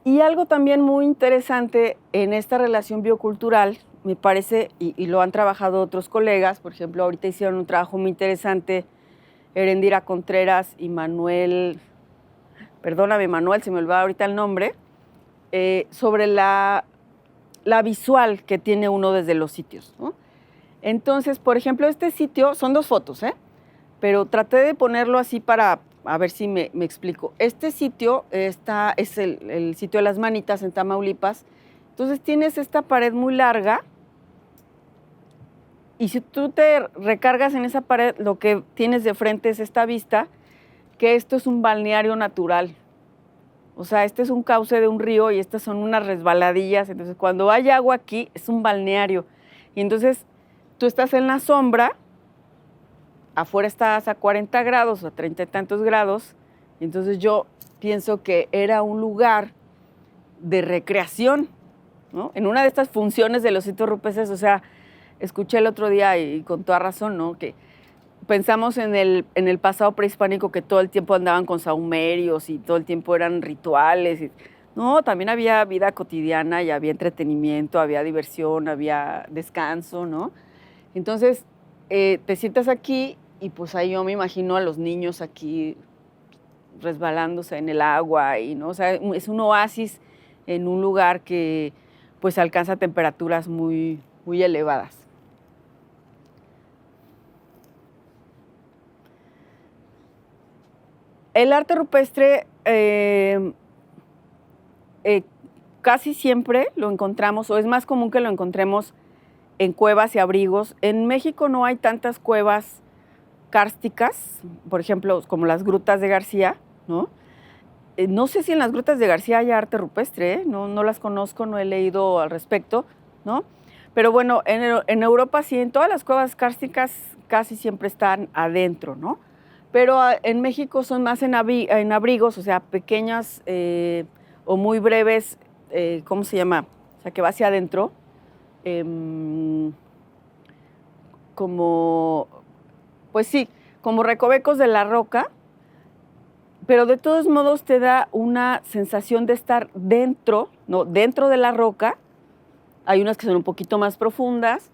B: Y algo también muy interesante en esta relación biocultural, me parece, y lo han trabajado otros colegas, por ejemplo, ahorita hicieron un trabajo muy interesante, Erendira Contreras y Manuel, perdóname Manuel, se me olvidó ahorita el nombre, sobre la visual que tiene uno desde los sitios, ¿no? Entonces, por ejemplo, este sitio, son 2 fotos, pero traté de ponerlo así para a ver si me explico. Este sitio es el sitio de las Manitas en Tamaulipas. Entonces tienes esta pared muy larga y si tú te recargas en esa pared, lo que tienes de frente es esta vista, que esto es un balneario natural. O sea, este es un cauce de un río y estas son unas resbaladillas. Entonces, cuando hay agua aquí, es un balneario. Y entonces, tú estás en la sombra, afuera estás a 40 grados, a 30 y tantos grados. Y entonces yo pienso que era un lugar de recreación, ¿no? En una de estas funciones de los sitios rupestres, o sea, escuché el otro día y con toda razón, ¿no? Que pensamos en el pasado prehispánico que todo el tiempo andaban con sahumerios y todo el tiempo eran rituales. No, también había vida cotidiana y había entretenimiento, había diversión, había descanso, ¿no? Entonces, te sientas aquí y pues ahí yo me imagino a los niños aquí resbalándose en el agua y, ¿no? O sea, es un oasis en un lugar que pues alcanza temperaturas muy, muy elevadas. El arte rupestre casi siempre lo encontramos, o es más común que lo encontremos en cuevas y abrigos. En México no hay tantas cuevas kársticas, por ejemplo, como las grutas de García, ¿no? No sé si en las grutas de García hay arte rupestre, ¿eh? No las conozco, no he leído al respecto, ¿no? Pero bueno, en Europa sí, en todas las cuevas kársticas casi siempre están adentro, ¿no? Pero en México son más en abrigos, o sea, pequeñas o muy breves, ¿cómo se llama? O sea, que va hacia adentro, como, pues sí, como recovecos de la roca, pero de todos modos te da una sensación de estar dentro, ¿no? Dentro de la roca. Hay unas que son un poquito más profundas.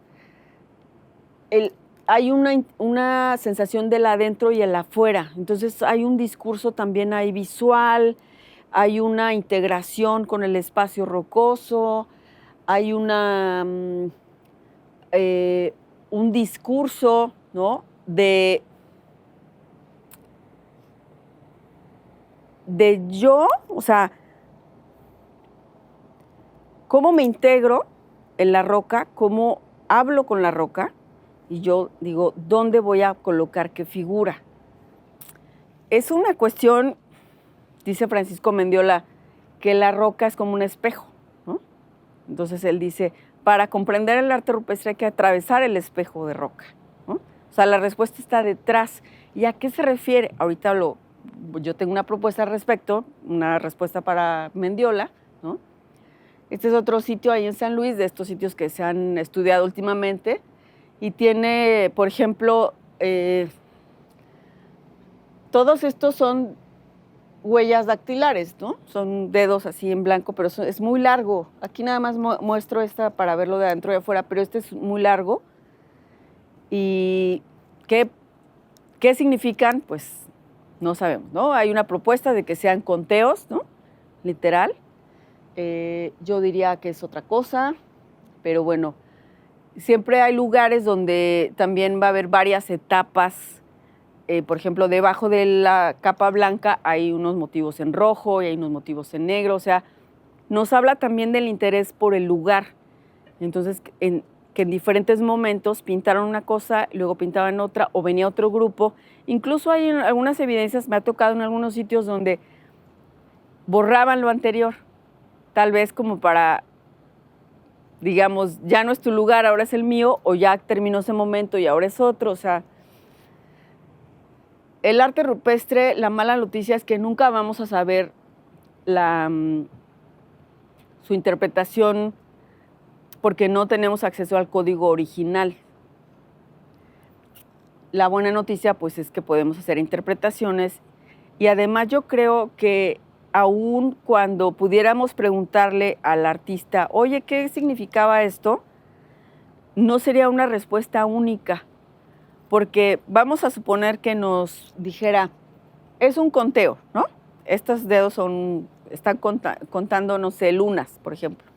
B: Hay una sensación del adentro y el afuera. Entonces hay un discurso también ahí visual, hay una integración con el espacio rocoso, hay un discurso, ¿no? de yo, o sea, cómo me integro en la roca, cómo hablo con la roca, y yo digo, ¿dónde voy a colocar qué figura? Es una cuestión, dice Francisco Mendiola, que la roca es como un espejo, ¿no? Entonces él dice, para comprender el arte rupestre hay que atravesar el espejo de roca, ¿no? O sea, la respuesta está detrás. ¿Y a qué se refiere? Ahorita yo tengo una propuesta al respecto, una respuesta para Mendiola, ¿no? Este es otro sitio ahí en San Luis, de estos sitios que se han estudiado últimamente, y tiene, por ejemplo, todos estos son huellas dactilares, ¿no? Son dedos así en blanco, pero es muy largo. Aquí nada más muestro esta para verlo de adentro y de afuera, pero este es muy largo. ¿Y qué significan? Pues no sabemos, ¿no? Hay una propuesta de que sean conteos, ¿no? Literal. Yo diría que es otra cosa, pero bueno, siempre hay lugares donde también va a haber varias etapas. Por ejemplo, debajo de la capa blanca hay unos motivos en rojo y hay unos motivos en negro. O sea, nos habla también del interés por el lugar. Entonces, que en diferentes momentos pintaron una cosa, luego pintaban otra, o venía otro grupo. Incluso hay algunas evidencias, me ha tocado en algunos sitios donde borraban lo anterior, tal vez como para, digamos, ya no es tu lugar, ahora es el mío, o ya terminó ese momento y ahora es otro. O sea, el arte rupestre, la mala noticia es que nunca vamos a saber su interpretación porque no tenemos acceso al código original. La buena noticia, pues, es que podemos hacer interpretaciones y además yo creo que aún cuando pudiéramos preguntarle al artista, oye, ¿qué significaba esto?, no sería una respuesta única, porque vamos a suponer que nos dijera, es un conteo, ¿no? Estos dedos están contando, no sé, lunas, por ejemplo.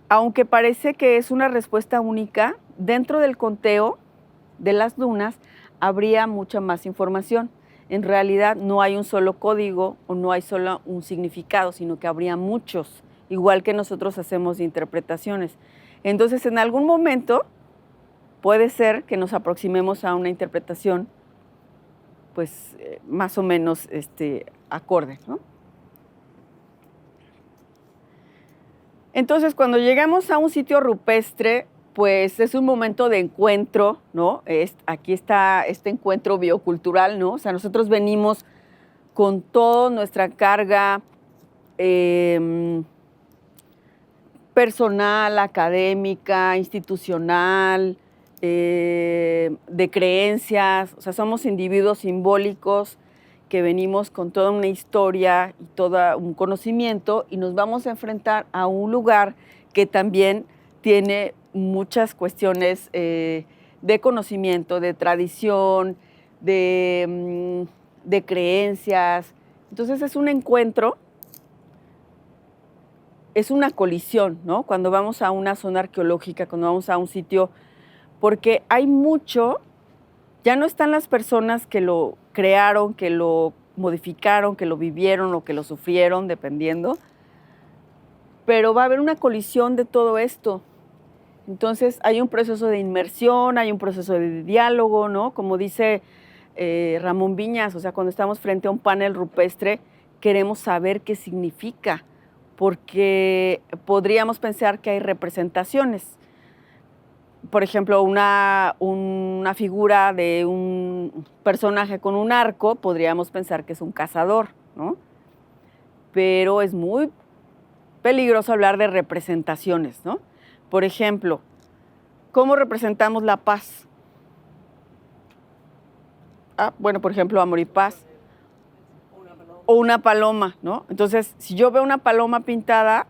B: Aunque parece que es una respuesta única, dentro del conteo de las lunas habría mucha más información. En realidad no hay un solo código o no hay solo un significado, sino que habría muchos, igual que nosotros hacemos interpretaciones. Entonces, en algún momento puede ser que nos aproximemos a una interpretación pues más o menos acorde, ¿no? Entonces, cuando llegamos a un sitio rupestre, pues es un momento de encuentro, ¿no? Aquí está este encuentro biocultural, ¿no? O sea, nosotros venimos con toda nuestra carga personal, académica, institucional, de creencias, o sea, somos individuos simbólicos que venimos con toda una historia y todo un conocimiento y nos vamos a enfrentar a un lugar que también tiene muchas cuestiones de conocimiento, de tradición, de creencias. Entonces es un encuentro, es una colisión, ¿no? Cuando vamos a una zona arqueológica, cuando vamos a un sitio, porque hay mucho, ya no están las personas que lo crearon, que lo modificaron, que lo vivieron o que lo sufrieron, dependiendo, pero va a haber una colisión de todo esto. Entonces hay un proceso de inmersión, hay un proceso de diálogo, ¿no? Como dice Ramón Viñas, o sea, cuando estamos frente a un panel rupestre, queremos saber qué significa, porque podríamos pensar que hay representaciones. Por ejemplo, una figura de un personaje con un arco, podríamos pensar que es un cazador, ¿no? Pero es muy peligroso hablar de representaciones, ¿no? Por ejemplo, ¿cómo representamos la paz? Bueno, por ejemplo, amor y paz. O una paloma, ¿no? Entonces, si yo veo una paloma pintada,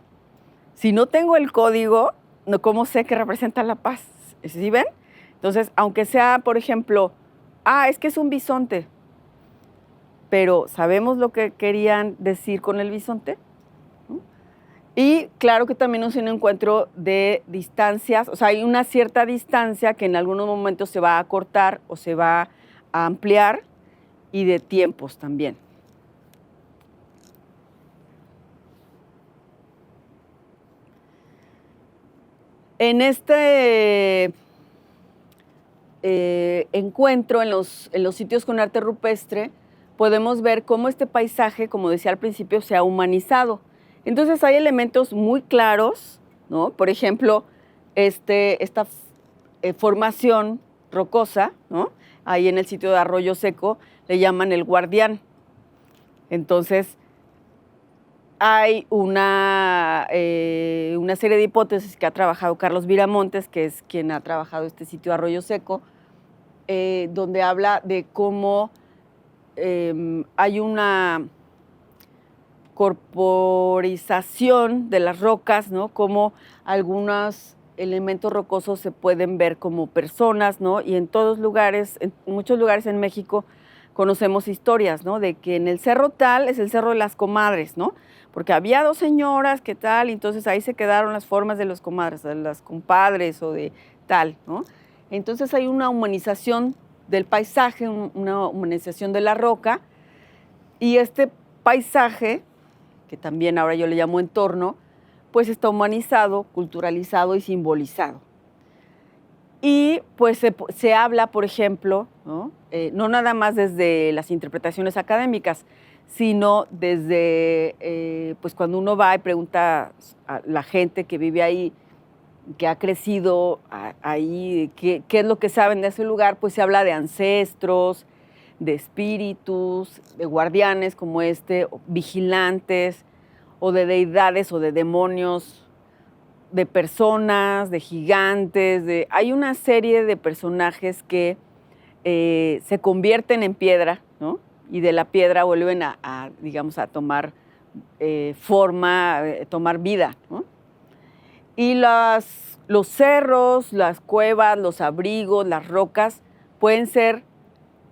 B: si no tengo el código, ¿cómo sé que representa la paz? ¿Sí ven? Entonces, aunque sea, por ejemplo, es que es un bisonte, pero ¿sabemos lo que querían decir con el bisonte? ¿No? Y claro que también es un encuentro de distancias, o sea, hay una cierta distancia que en algunos momentos se va a acortar o se va a ampliar, y de tiempos también. En este encuentro en los sitios con arte rupestre, podemos ver cómo este paisaje, como decía al principio, se ha humanizado. Entonces hay elementos muy claros, ¿no? Por ejemplo, esta formación rocosa, ¿no? Ahí en el sitio de Arroyo Seco le llaman el Guardián. Entonces, hay una serie de hipótesis que ha trabajado Carlos Viramontes, que es quien ha trabajado este sitio Arroyo Seco, donde habla de cómo hay una corporización de las rocas, ¿no? Cómo algunos elementos rocosos se pueden ver como personas, ¿no? Y en muchos lugares en México conocemos historias, ¿no? De que en el cerro tal es el cerro de las comadres, ¿no? Porque había dos señoras que tal, y entonces ahí se quedaron las formas de las comadres, de las compadres o de tal, ¿no? Entonces hay una humanización del paisaje, una humanización de la roca, y este paisaje, que también ahora yo le llamo entorno, pues está humanizado, culturalizado y simbolizado. Y pues se habla, por ejemplo, ¿no? No nada más desde las interpretaciones académicas, sino desde pues cuando uno va y pregunta a la gente que vive ahí, que ha crecido ahí, qué es lo que saben de ese lugar, pues se habla de ancestros, de espíritus, de guardianes como vigilantes, o de deidades o de demonios, de personas, de gigantes, hay una serie de personajes que se convierten en piedra, ¿no? Y de la piedra vuelven digamos, a tomar forma, tomar vida, ¿no? Y los cerros, las cuevas, los abrigos, las rocas pueden ser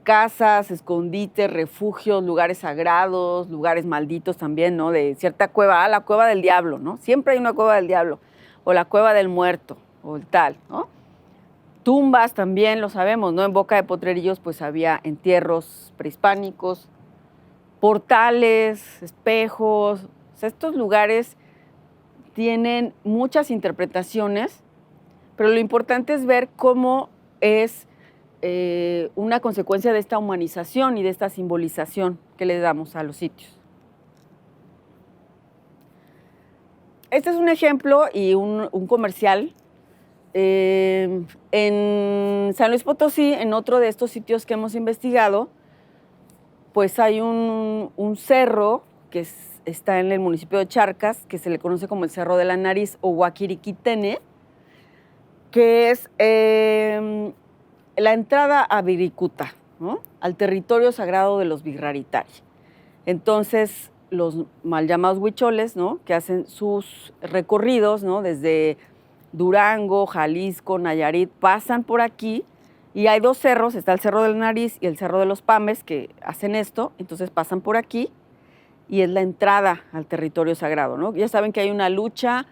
B: casas, escondites, refugios, lugares sagrados, lugares malditos también, ¿no? De cierta cueva, la cueva del diablo, ¿no? Siempre hay una cueva del diablo, o la cueva del muerto, o el tal, ¿no? tumbas también, lo sabemos, ¿no? En Boca de Potrerillos pues había entierros prehispánicos, portales, espejos. O sea, estos lugares tienen muchas interpretaciones, pero lo importante es ver cómo es una consecuencia de esta humanización y de esta simbolización que le damos a los sitios. Este es un ejemplo y un comercial. En San Luis Potosí, en otro de estos sitios que hemos investigado, pues hay un cerro que está en el municipio de Charcas, que se le conoce como el Cerro de la Nariz o Huaquiriquitene, que es la entrada a Viricuta, ¿no? Al territorio sagrado de los Virraritari. Entonces, los mal llamados huicholes, ¿no? Que hacen sus recorridos, ¿no? Desde Durango, Jalisco, Nayarit, pasan por aquí y hay dos cerros, está el Cerro de la Nariz y el Cerro de los Pames, que hacen esto, entonces pasan por aquí y es la entrada al territorio sagrado, ¿no? Ya saben que hay una lucha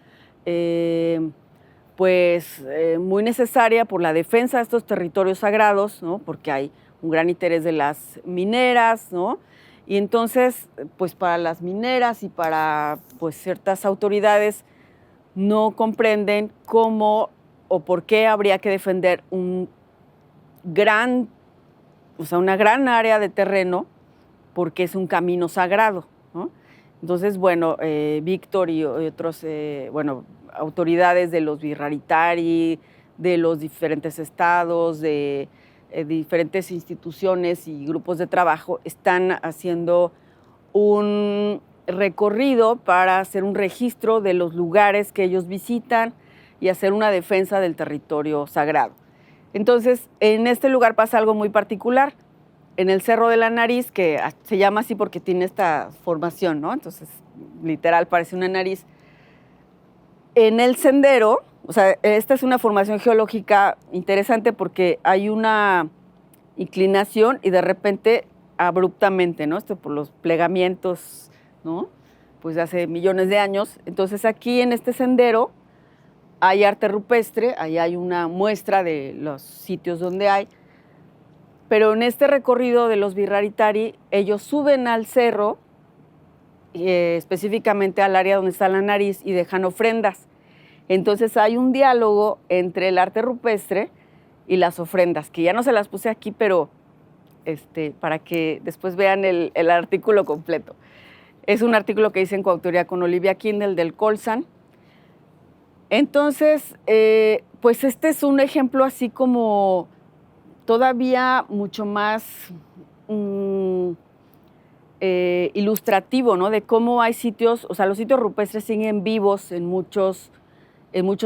B: muy necesaria por la defensa de estos territorios sagrados, ¿no? Porque hay un gran interés de las mineras, ¿no? Y entonces, pues para las mineras y para pues, ciertas autoridades no comprenden cómo o por qué habría que defender una gran área de terreno porque es un camino sagrado, ¿no? Entonces, bueno, Víctor y otros, autoridades de los Virraritari, de los diferentes estados, de diferentes instituciones y grupos de trabajo están haciendo un recorrido para hacer un registro de los lugares que ellos visitan y hacer una defensa del territorio sagrado. Entonces, en este lugar pasa algo muy particular. En el Cerro de la Nariz, que se llama así porque tiene esta formación, ¿no? Entonces, literal, parece una nariz. En el sendero, o sea, esta es una formación geológica interesante porque hay una inclinación y de repente, abruptamente, ¿no? Esto por los plegamientos, ¿no? Pues de hace millones de años. Entonces, aquí en este sendero hay arte rupestre, ahí hay una muestra de los sitios donde hay. Pero en este recorrido de los Virraritari, ellos suben al cerro, específicamente al área donde está la nariz, y dejan ofrendas. Entonces hay un diálogo entre el arte rupestre y las ofrendas, que ya no se las puse aquí, pero para que después vean el artículo completo. Es un artículo que hice en coautoría con Olivia Kindle del Colsan. Entonces, pues este es un ejemplo así como todavía mucho más ilustrativo, ¿no? De cómo hay sitios, o sea, los sitios rupestres siguen vivos en muchos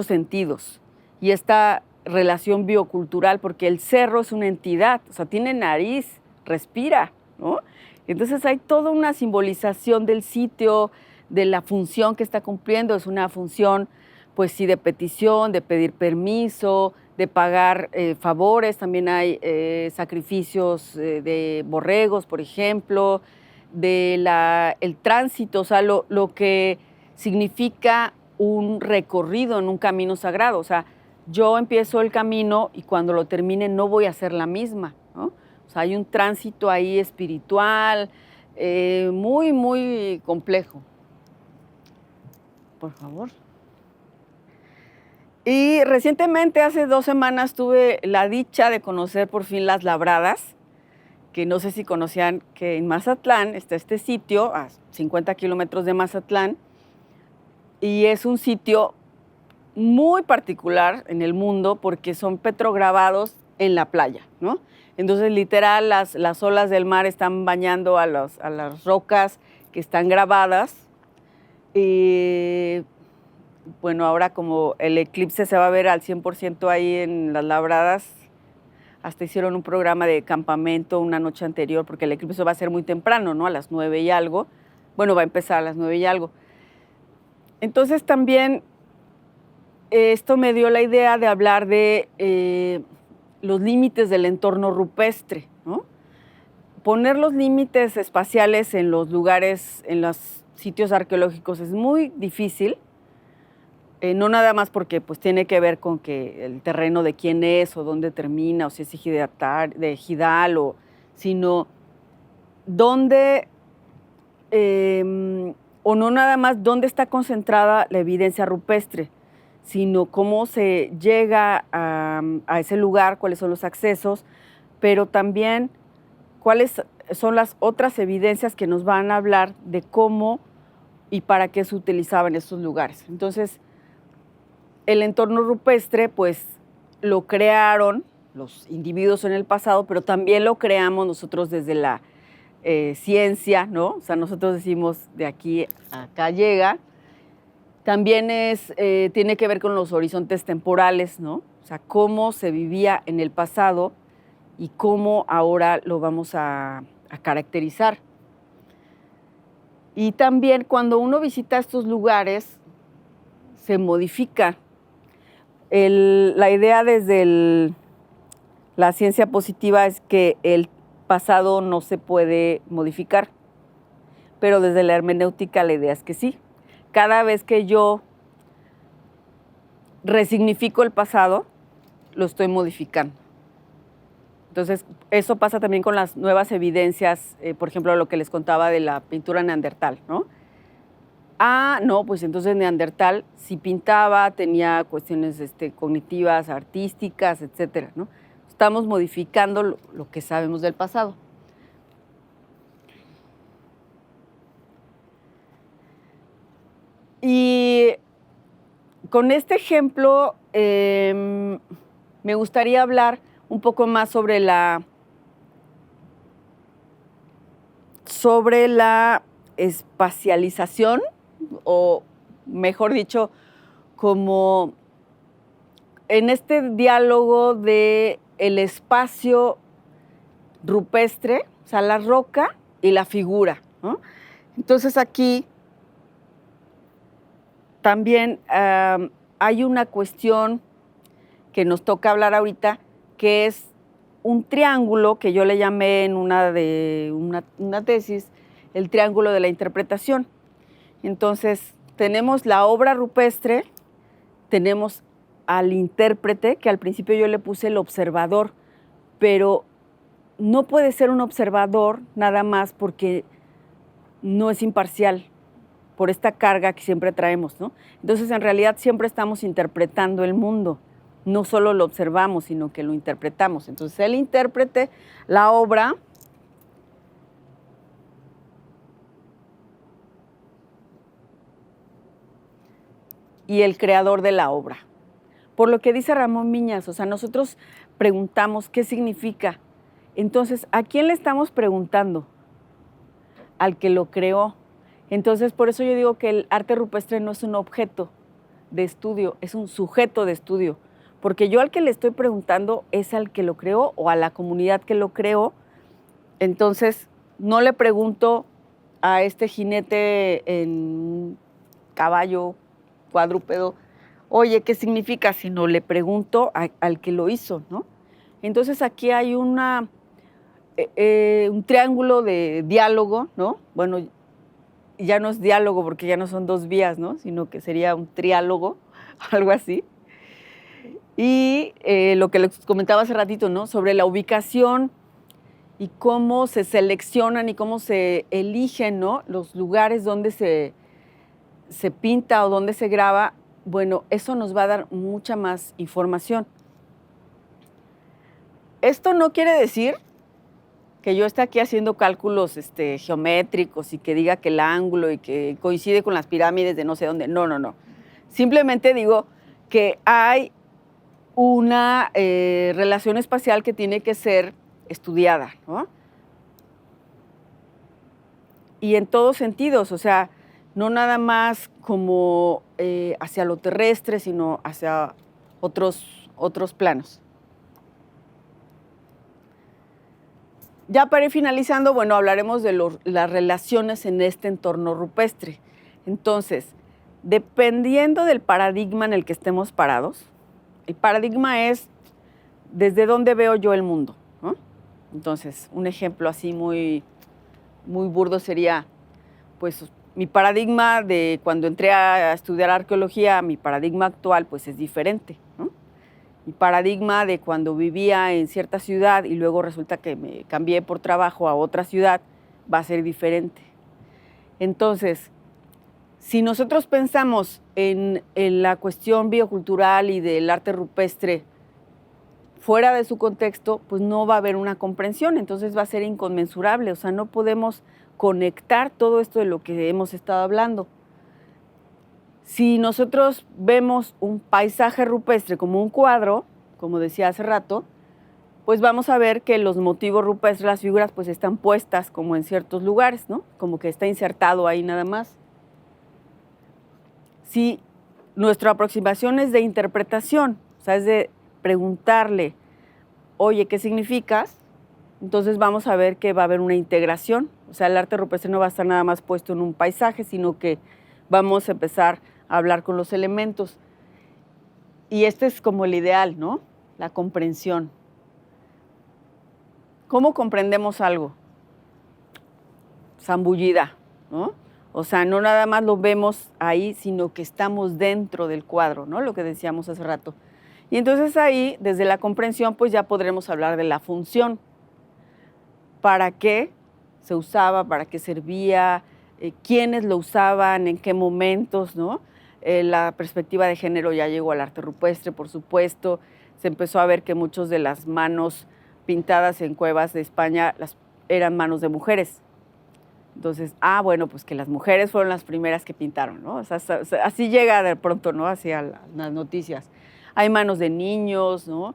B: sentidos. Y esta relación biocultural, porque el cerro es una entidad, o sea, tiene nariz, respira, ¿no? Entonces hay toda una simbolización del sitio, de la función que está cumpliendo. Es una función, pues sí, de petición, de pedir permiso, de pagar favores. También hay sacrificios de borregos, por ejemplo, el tránsito, o sea, lo que significa un recorrido en un camino sagrado. O sea, yo empiezo el camino y cuando lo termine no voy a ser la misma, ¿no? O sea, hay un tránsito ahí espiritual muy, muy complejo. Por favor. Y recientemente, hace 2 semanas, tuve la dicha de conocer por fin Las Labradas, que no sé si conocían que en Mazatlán está este sitio, a 50 kilómetros de Mazatlán, y es un sitio muy particular en el mundo porque son petrograbados en la playa, ¿no? Entonces, literal, las olas del mar están bañando a las rocas que están grabadas. Y bueno, ahora como el eclipse se va a ver al 100% ahí en Las Labradas, hasta hicieron un programa de campamento una noche anterior, porque el eclipse va a ser muy temprano, ¿no? A las 9 y algo. Bueno, va a empezar a las 9 y algo. Entonces también esto me dio la idea de hablar de los límites del entorno rupestre, ¿no? Poner los límites espaciales en los lugares, en los sitios arqueológicos es muy difícil no nada más porque pues, tiene que ver con que el terreno de quién es o dónde termina, o si es de ejidal, sino dónde, o no nada más dónde está concentrada la evidencia rupestre, sino cómo se llega a ese lugar, cuáles son los accesos, pero también cuáles son las otras evidencias que nos van a hablar de cómo y para qué se utilizaban estos lugares. Entonces, el entorno rupestre, pues, lo crearon los individuos en el pasado, pero también lo creamos nosotros desde la ciencia, ¿no? O sea, nosotros decimos de aquí a acá llega. También tiene que ver con los horizontes temporales, ¿no? O sea, cómo se vivía en el pasado y cómo ahora lo vamos a caracterizar. Y también cuando uno visita estos lugares, se modifica. La idea desde la ciencia positiva es que el pasado no se puede modificar, pero desde la hermenéutica la idea es que sí. Cada vez que yo resignifico el pasado, lo estoy modificando. Entonces, eso pasa también con las nuevas evidencias, por ejemplo, lo que les contaba de la pintura neandertal, ¿no? Ah, no, pues entonces Neandertal sí pintaba, tenía cuestiones cognitivas, artísticas, etcétera, ¿no? Estamos modificando lo que sabemos del pasado. Y con este ejemplo me gustaría hablar un poco más sobre la espacialización, o mejor dicho, como en este diálogo de el espacio rupestre, o sea, la roca y la figura, ¿no? Entonces aquí también hay una cuestión que nos toca hablar ahorita, que es un triángulo que yo le llamé en una tesis, el triángulo de la interpretación. Entonces, tenemos la obra rupestre, tenemos al intérprete, que al principio yo le puse el observador, pero no puede ser un observador nada más porque no es imparcial, por esta carga que siempre traemos, ¿no? Entonces, en realidad, siempre estamos interpretando el mundo. No solo lo observamos, sino que lo interpretamos. Entonces, el intérprete, la obra, y el creador de la obra. Por lo que dice Ramón Miñas, o sea, nosotros preguntamos qué significa. Entonces, ¿a quién le estamos preguntando? Al que lo creó. Entonces, por eso yo digo que el arte rupestre no es un objeto de estudio, es un sujeto de estudio. Porque yo al que le estoy preguntando es al que lo creó o a la comunidad que lo creó. Entonces, no le pregunto a este jinete en caballo cuadrúpedo, oye, ¿qué significa? Sino le pregunto al que lo hizo, ¿no? Entonces, aquí hay un triángulo de diálogo, ¿no? Bueno, ya no es diálogo porque ya no son dos vías, ¿no? Sino que sería un triálogo, algo así. Y lo que les comentaba hace ratito, ¿no? Sobre la ubicación y cómo se seleccionan y cómo se eligen, ¿no? Los lugares donde se pinta o donde se graba. Bueno, eso nos va a dar mucha más información. Esto no quiere decir que yo esté aquí haciendo cálculos geométricos y que diga que el ángulo y que coincide con las pirámides de no sé dónde. No, no, no. Simplemente digo que hay una relación espacial que tiene que ser estudiada, ¿no? Y en todos sentidos, o sea, no nada más como hacia lo terrestre, sino hacia otros planos. Ya para ir finalizando, bueno, hablaremos de las relaciones en este entorno rupestre. Entonces, dependiendo del paradigma en el que estemos parados, el paradigma es desde dónde veo yo el mundo, ¿no? Entonces, un ejemplo así muy, muy burdo sería, pues, mi paradigma de cuando entré a estudiar arqueología, mi paradigma actual, pues es diferente, ¿no? Mi paradigma de cuando vivía en cierta ciudad y luego resulta que me cambié por trabajo a otra ciudad, va a ser diferente. Entonces, si nosotros pensamos en la cuestión biocultural y del arte rupestre fuera de su contexto, pues no va a haber una comprensión, entonces va a ser inconmensurable, o sea, no podemos conectar todo esto de lo que hemos estado hablando. Si nosotros vemos un paisaje rupestre como un cuadro, como decía hace rato, pues vamos a ver que los motivos rupestres, las figuras, pues están puestas como en ciertos lugares, ¿no? Como que está insertado ahí nada más. Si nuestra aproximación es de interpretación, o sea, es de preguntarle, oye, ¿qué significas? Entonces vamos a ver que va a haber una integración. O sea, el arte rupestre no va a estar nada más puesto en un paisaje, sino que vamos a empezar a hablar con los elementos. Y este es como el ideal, ¿no? La comprensión. ¿Cómo comprendemos algo? Zambullida, ¿no? O sea, no nada más lo vemos ahí, sino que estamos dentro del cuadro, ¿no? Lo que decíamos hace rato. Y entonces ahí, desde la comprensión, pues ya podremos hablar de la función. ¿Para qué se usaba? ¿Para qué servía? ¿Quiénes lo usaban? ¿En qué momentos? ¿No? La perspectiva de género ya llegó al arte rupestre, por supuesto. Se empezó a ver que muchas de las manos pintadas en cuevas de España eran manos de mujeres. Entonces, bueno, pues que las mujeres fueron las primeras que pintaron, ¿no? O sea, así llega de pronto, ¿no? Hacia las noticias. Hay manos de niños, ¿no?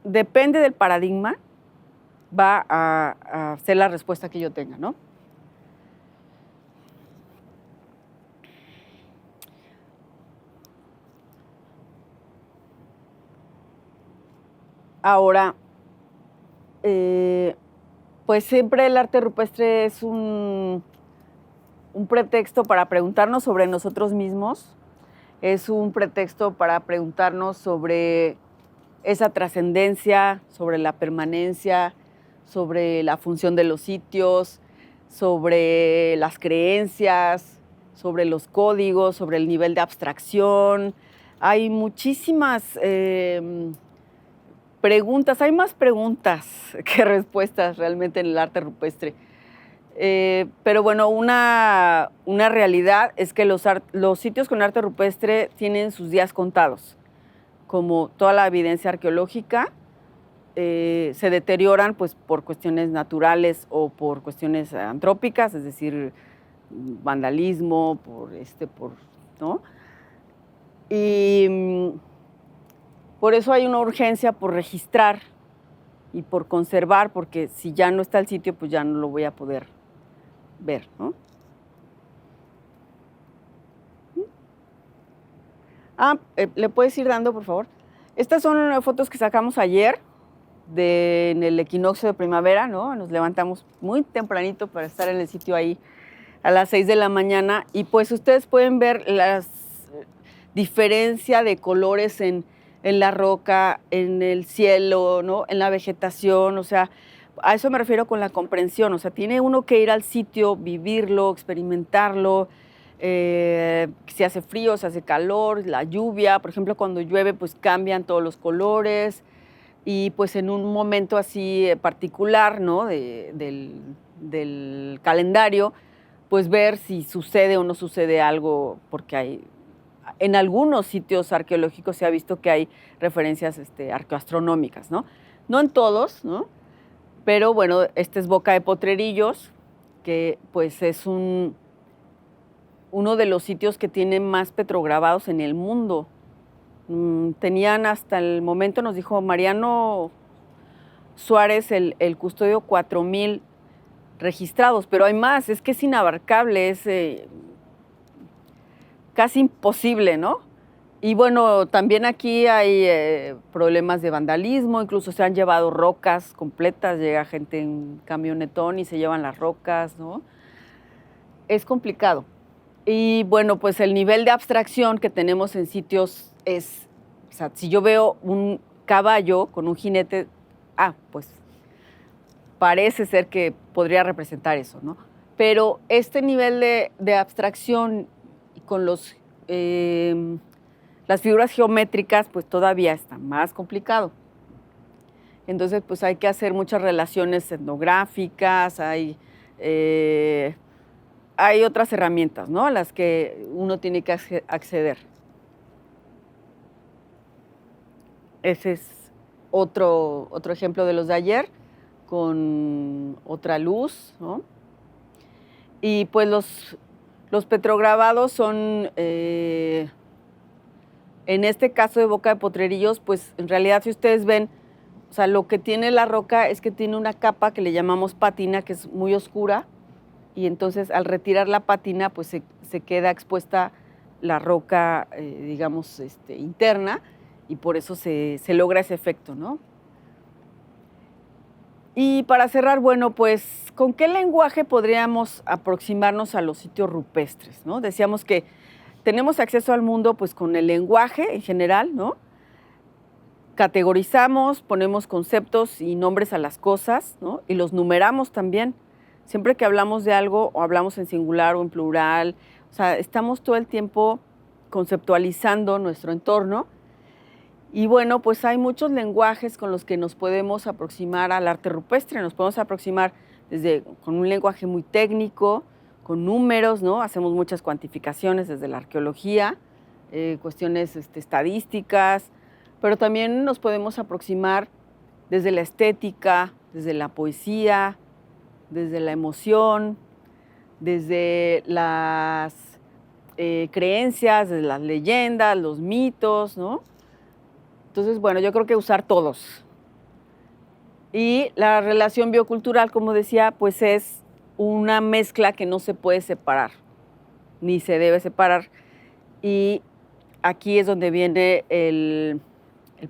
B: Depende del paradigma, va a ser la respuesta que yo tenga, ¿no? Ahora, pues siempre el arte rupestre es un pretexto para preguntarnos sobre nosotros mismos, es un pretexto para preguntarnos sobre esa trascendencia, sobre la permanencia, sobre la función de los sitios, sobre las creencias, sobre los códigos, sobre el nivel de abstracción. Hay muchísimas preguntas, hay más preguntas que respuestas realmente en el arte rupestre. Pero bueno, una realidad es que los sitios con arte rupestre tienen sus días contados. Como toda la evidencia arqueológica, se deterioran pues, por cuestiones naturales o por cuestiones antrópicas, es decir, vandalismo, ¿no? Y por eso hay una urgencia por registrar y por conservar, porque si ya no está el sitio, pues ya no lo voy a poder ver, ¿no? ¿Le puedes ir dando, por favor? Estas son fotos que sacamos ayer en el equinoccio de primavera, ¿no? Nos levantamos muy tempranito para estar en el sitio ahí a las 6 de la mañana y pues ustedes pueden ver la diferencia de colores en la roca, en el cielo, ¿no? En la vegetación, o sea, a eso me refiero con la comprensión, o sea, tiene uno que ir al sitio, vivirlo, experimentarlo, si hace frío, si hace calor, la lluvia, por ejemplo, cuando llueve, pues cambian todos los colores y pues en un momento así particular, ¿no? del calendario, pues ver si sucede o no sucede algo, porque en algunos sitios arqueológicos se ha visto que hay referencias arqueoastronómicas, ¿no? No en todos, ¿no? Pero bueno, este es Boca de Potrerillos, que pues es uno de los sitios que tiene más petrograbados en el mundo. Tenían hasta el momento, nos dijo Mariano Suárez, el custodio, 4,000 registrados, pero hay más, es que es inabarcable, es casi imposible, ¿no? Y bueno, también aquí hay problemas de vandalismo, incluso se han llevado rocas completas, llega gente en camionetón y se llevan las rocas, ¿no? Es complicado. Y bueno, pues el nivel de abstracción que tenemos en sitios es, o sea, si yo veo un caballo con un jinete, pues parece ser que podría representar eso, ¿no? Pero este nivel de abstracción con las figuras geométricas, pues todavía está más complicado. Entonces, pues hay que hacer muchas relaciones etnográficas, hay otras herramientas, ¿no?, a las que uno tiene que acceder. Ese es otro ejemplo de los de ayer, con otra luz, ¿no? Y pues los petrograbados son, en este caso de Boca de Potrerillos, pues en realidad si ustedes ven, o sea, lo que tiene la roca es que tiene una capa que le llamamos pátina, que es muy oscura, y entonces al retirar la pátina, pues se queda expuesta la roca, digamos, interna, y por eso se logra ese efecto, ¿no? Y para cerrar, bueno, pues, ¿con qué lenguaje podríamos aproximarnos a los sitios rupestres, ¿no? Decíamos que tenemos acceso al mundo, pues, con el lenguaje en general, ¿no? Categorizamos, ponemos conceptos y nombres a las cosas, ¿no? Y los numeramos también. Siempre que hablamos de algo, o hablamos en singular o en plural, o sea, estamos todo el tiempo conceptualizando nuestro entorno. Y bueno, pues hay muchos lenguajes con los que nos podemos aproximar al arte rupestre. Nos podemos aproximar con un lenguaje muy técnico, con números, ¿no? Hacemos muchas cuantificaciones desde la arqueología, cuestiones estadísticas, pero también nos podemos aproximar desde la estética, desde la poesía, desde la emoción, desde las creencias, desde las leyendas, los mitos, ¿no? Entonces, bueno, yo creo que usar todos. Y la relación biocultural, como decía, pues es una mezcla que no se puede separar, ni se debe separar. Y aquí es donde viene el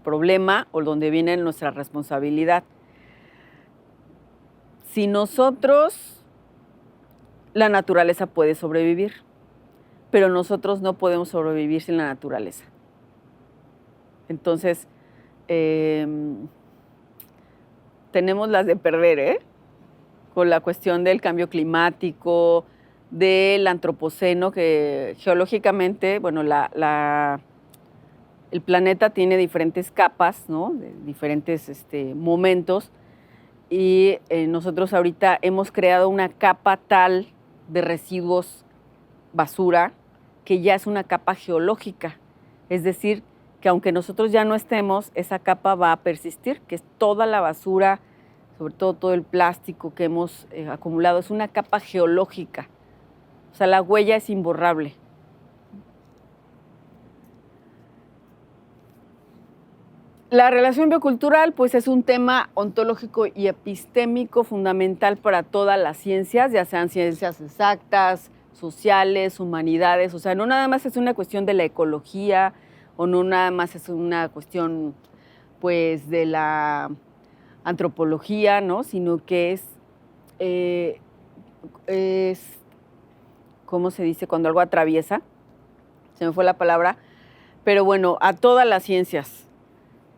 B: problema, o donde viene nuestra responsabilidad. Si nosotros, la naturaleza puede sobrevivir, pero nosotros no podemos sobrevivir sin la naturaleza. Entonces, tenemos las de perder, con la cuestión del cambio climático, del antropoceno, que geológicamente, bueno, el planeta tiene diferentes capas, ¿no?, de diferentes momentos, y nosotros ahorita hemos creado una capa tal de residuos, basura, que ya es una capa geológica, es decir, que aunque nosotros ya no estemos, esa capa va a persistir, que es toda la basura, sobre todo el plástico que hemos acumulado, es una capa geológica. O sea, la huella es imborrable. La relación biocultural, pues, es un tema ontológico y epistémico fundamental para todas las ciencias, ya sean ciencias exactas, sociales, humanidades. O sea, no nada más es una cuestión de la ecología, o no nada más es una cuestión, pues, de la antropología, ¿no?, sino que es, ¿cómo se dice?, cuando algo atraviesa, se me fue la palabra, pero bueno, a todas las ciencias,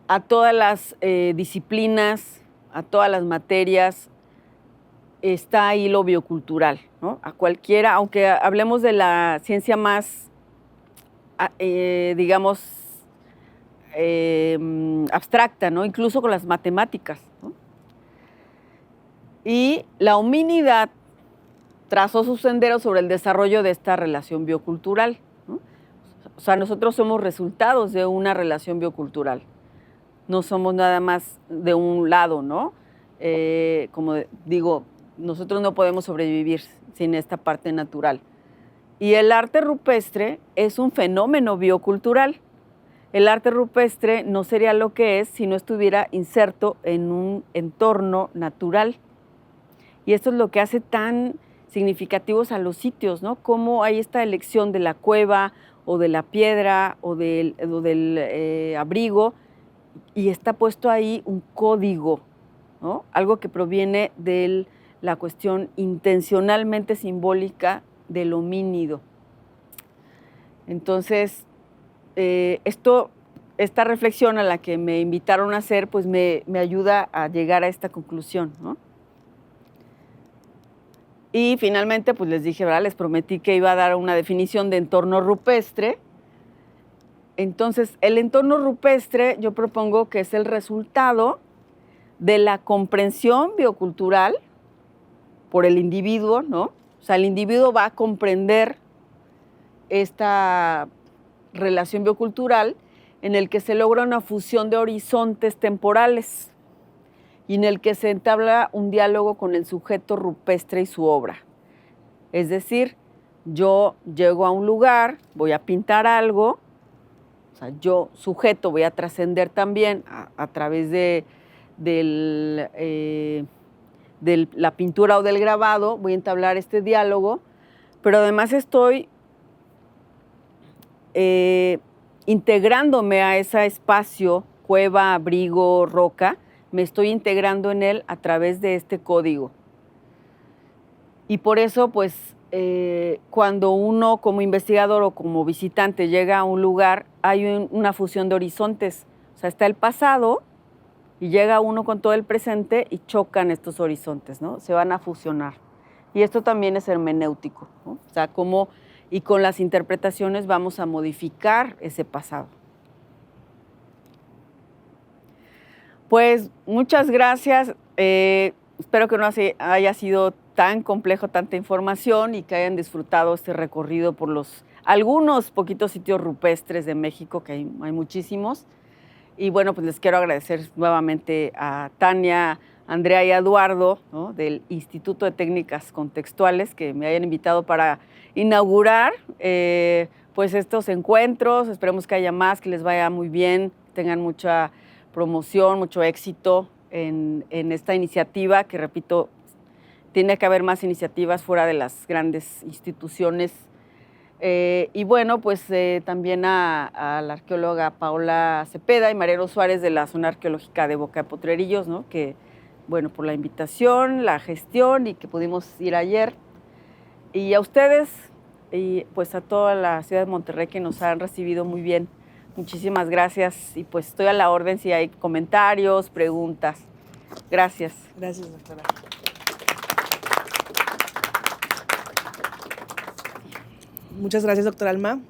B: a todas las disciplinas, a todas las materias, está ahí lo biocultural, ¿no? A cualquiera, aunque hablemos de la ciencia más, digamos, abstracta, ¿no?, incluso con las matemáticas, ¿no? Y la humanidad trazó sus senderos sobre el desarrollo de esta relación biocultural, ¿no? O sea, nosotros somos resultados de una relación biocultural. No somos nada más de un lado, ¿no? Como digo, nosotros no podemos sobrevivir sin esta parte natural. Y el arte rupestre es un fenómeno biocultural. El arte rupestre no sería lo que es si no estuviera inserto en un entorno natural. Y esto es lo que hace tan significativos a los sitios, ¿no? Cómo hay esta elección de la cueva o de la piedra o del abrigo, y está puesto ahí un código, ¿no? Algo que proviene de la cuestión intencionalmente simbólica del homínido. Entonces, esta reflexión a la que me invitaron a hacer, pues me ayuda a llegar a esta conclusión, ¿no? Y finalmente, pues les dije, ¿verdad? Les prometí que iba a dar una definición de entorno rupestre. Entonces, el entorno rupestre yo propongo que es el resultado de la comprensión biocultural por el individuo, ¿no? O sea, el individuo va a comprender esta relación biocultural en el que se logra una fusión de horizontes temporales y en el que se entabla un diálogo con el sujeto rupestre y su obra. Es decir, yo llego a un lugar, voy a pintar algo, o sea, yo, sujeto, voy a trascender también a través de la pintura o del grabado, voy a entablar este diálogo, pero además estoy integrándome a ese espacio, cueva, abrigo, roca, me estoy integrando en él a través de este código. Y por eso, pues, cuando uno como investigador o como visitante llega a un lugar, hay una fusión de horizontes. O sea, está el pasado y llega uno con todo el presente y chocan estos horizontes, ¿no? Se van a fusionar. Y esto también es hermenéutico, ¿no? O sea, cómo, y con las interpretaciones vamos a modificar ese pasado. Pues muchas gracias. Espero que no haya sido tan complejo, tanta información y que hayan disfrutado este recorrido por algunos poquitos sitios rupestres de México, que hay muchísimos. Y bueno, pues les quiero agradecer nuevamente a Tania, Andrea y Eduardo, ¿no? Del Instituto de Técnicas Contextuales, que me hayan invitado para inaugurar pues estos encuentros. Esperemos que haya más, que les vaya muy bien, tengan mucha promoción, mucho éxito en esta iniciativa, que repito, tiene que haber más iniciativas fuera de las grandes instituciones. Y bueno, pues también a la arqueóloga Paola Cepeda y Mariano Suárez de la Zona Arqueológica de Boca de Potrerillos, ¿no? Que, bueno, por la invitación, la gestión y que pudimos ir ayer. Y a ustedes y pues a toda la ciudad de Monterrey que nos han recibido muy bien. Muchísimas gracias y pues estoy a la orden si hay comentarios, preguntas. Gracias.
A: Gracias, doctora. Muchas gracias, doctora Alma.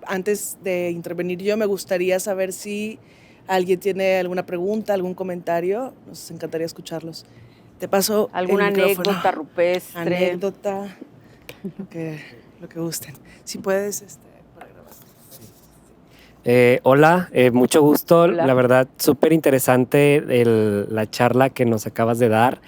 A: Antes de intervenir yo, me gustaría saber si alguien tiene alguna pregunta, algún comentario. Nos encantaría escucharlos. Te paso
B: ¿Alguna
A: el micrófono.
B: anécdota rupestre?
A: Anécdota, lo que gusten. Si puedes, para grabar.
D: Hola, mucho gusto.
B: Hola.
D: La verdad, súper interesante la charla que nos acabas de dar.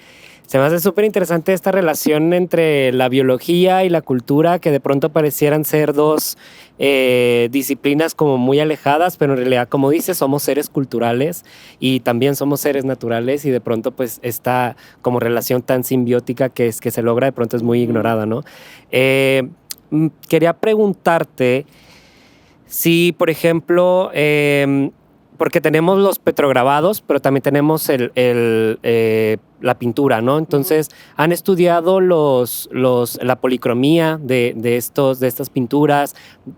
D: Se me hace súper interesante esta relación entre la biología y la cultura, que de pronto parecieran ser dos disciplinas como muy alejadas, pero en realidad, como dices, somos seres culturales y también somos seres naturales, y de pronto pues esta como relación tan simbiótica que se logra de pronto es muy ignorada, ¿no? Quería preguntarte si, por ejemplo, porque tenemos los petrograbados, pero también tenemos la pintura, ¿no? Entonces, ¿han estudiado la policromía de estas pinturas?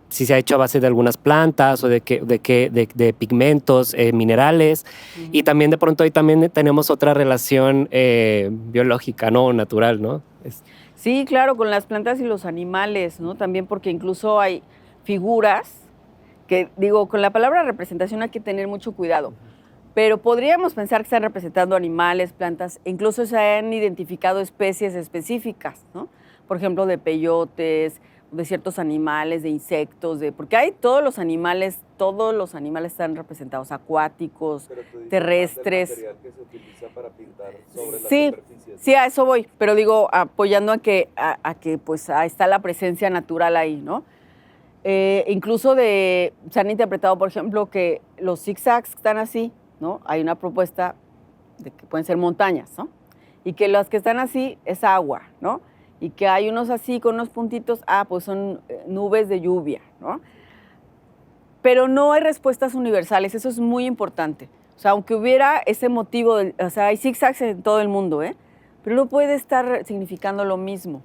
D: Si se ha hecho a base de algunas plantas o de pigmentos, minerales. Y también de pronto ahí también tenemos otra relación biológica, ¿no? Natural, ¿no?
B: Sí, claro, con las plantas y los animales, ¿no? También porque incluso hay figuras que, digo, con la palabra representación hay que tener mucho cuidado, pero podríamos pensar que están representando animales, plantas, e incluso se han identificado especies específicas, ¿no? Por ejemplo, de peyotes, de ciertos animales, de insectos, porque hay todos los animales están representados, acuáticos, terrestres.
E: Material que se utiliza para pintar sobre
B: Sí,
E: las superficies.
B: sí, a eso voy, pero digo, apoyando a que pues ahí está la presencia natural ahí, ¿no? Incluso se han interpretado, por ejemplo, que los zigzags están así, ¿no? Hay una propuesta de que pueden ser montañas, ¿no? Y que las que están así es agua, ¿no? Y que hay unos así con unos puntitos, pues son nubes de lluvia, ¿no? Pero no hay respuestas universales, eso es muy importante. O sea, aunque hubiera ese motivo, o sea, hay zigzags en todo el mundo, pero no puede estar significando lo mismo.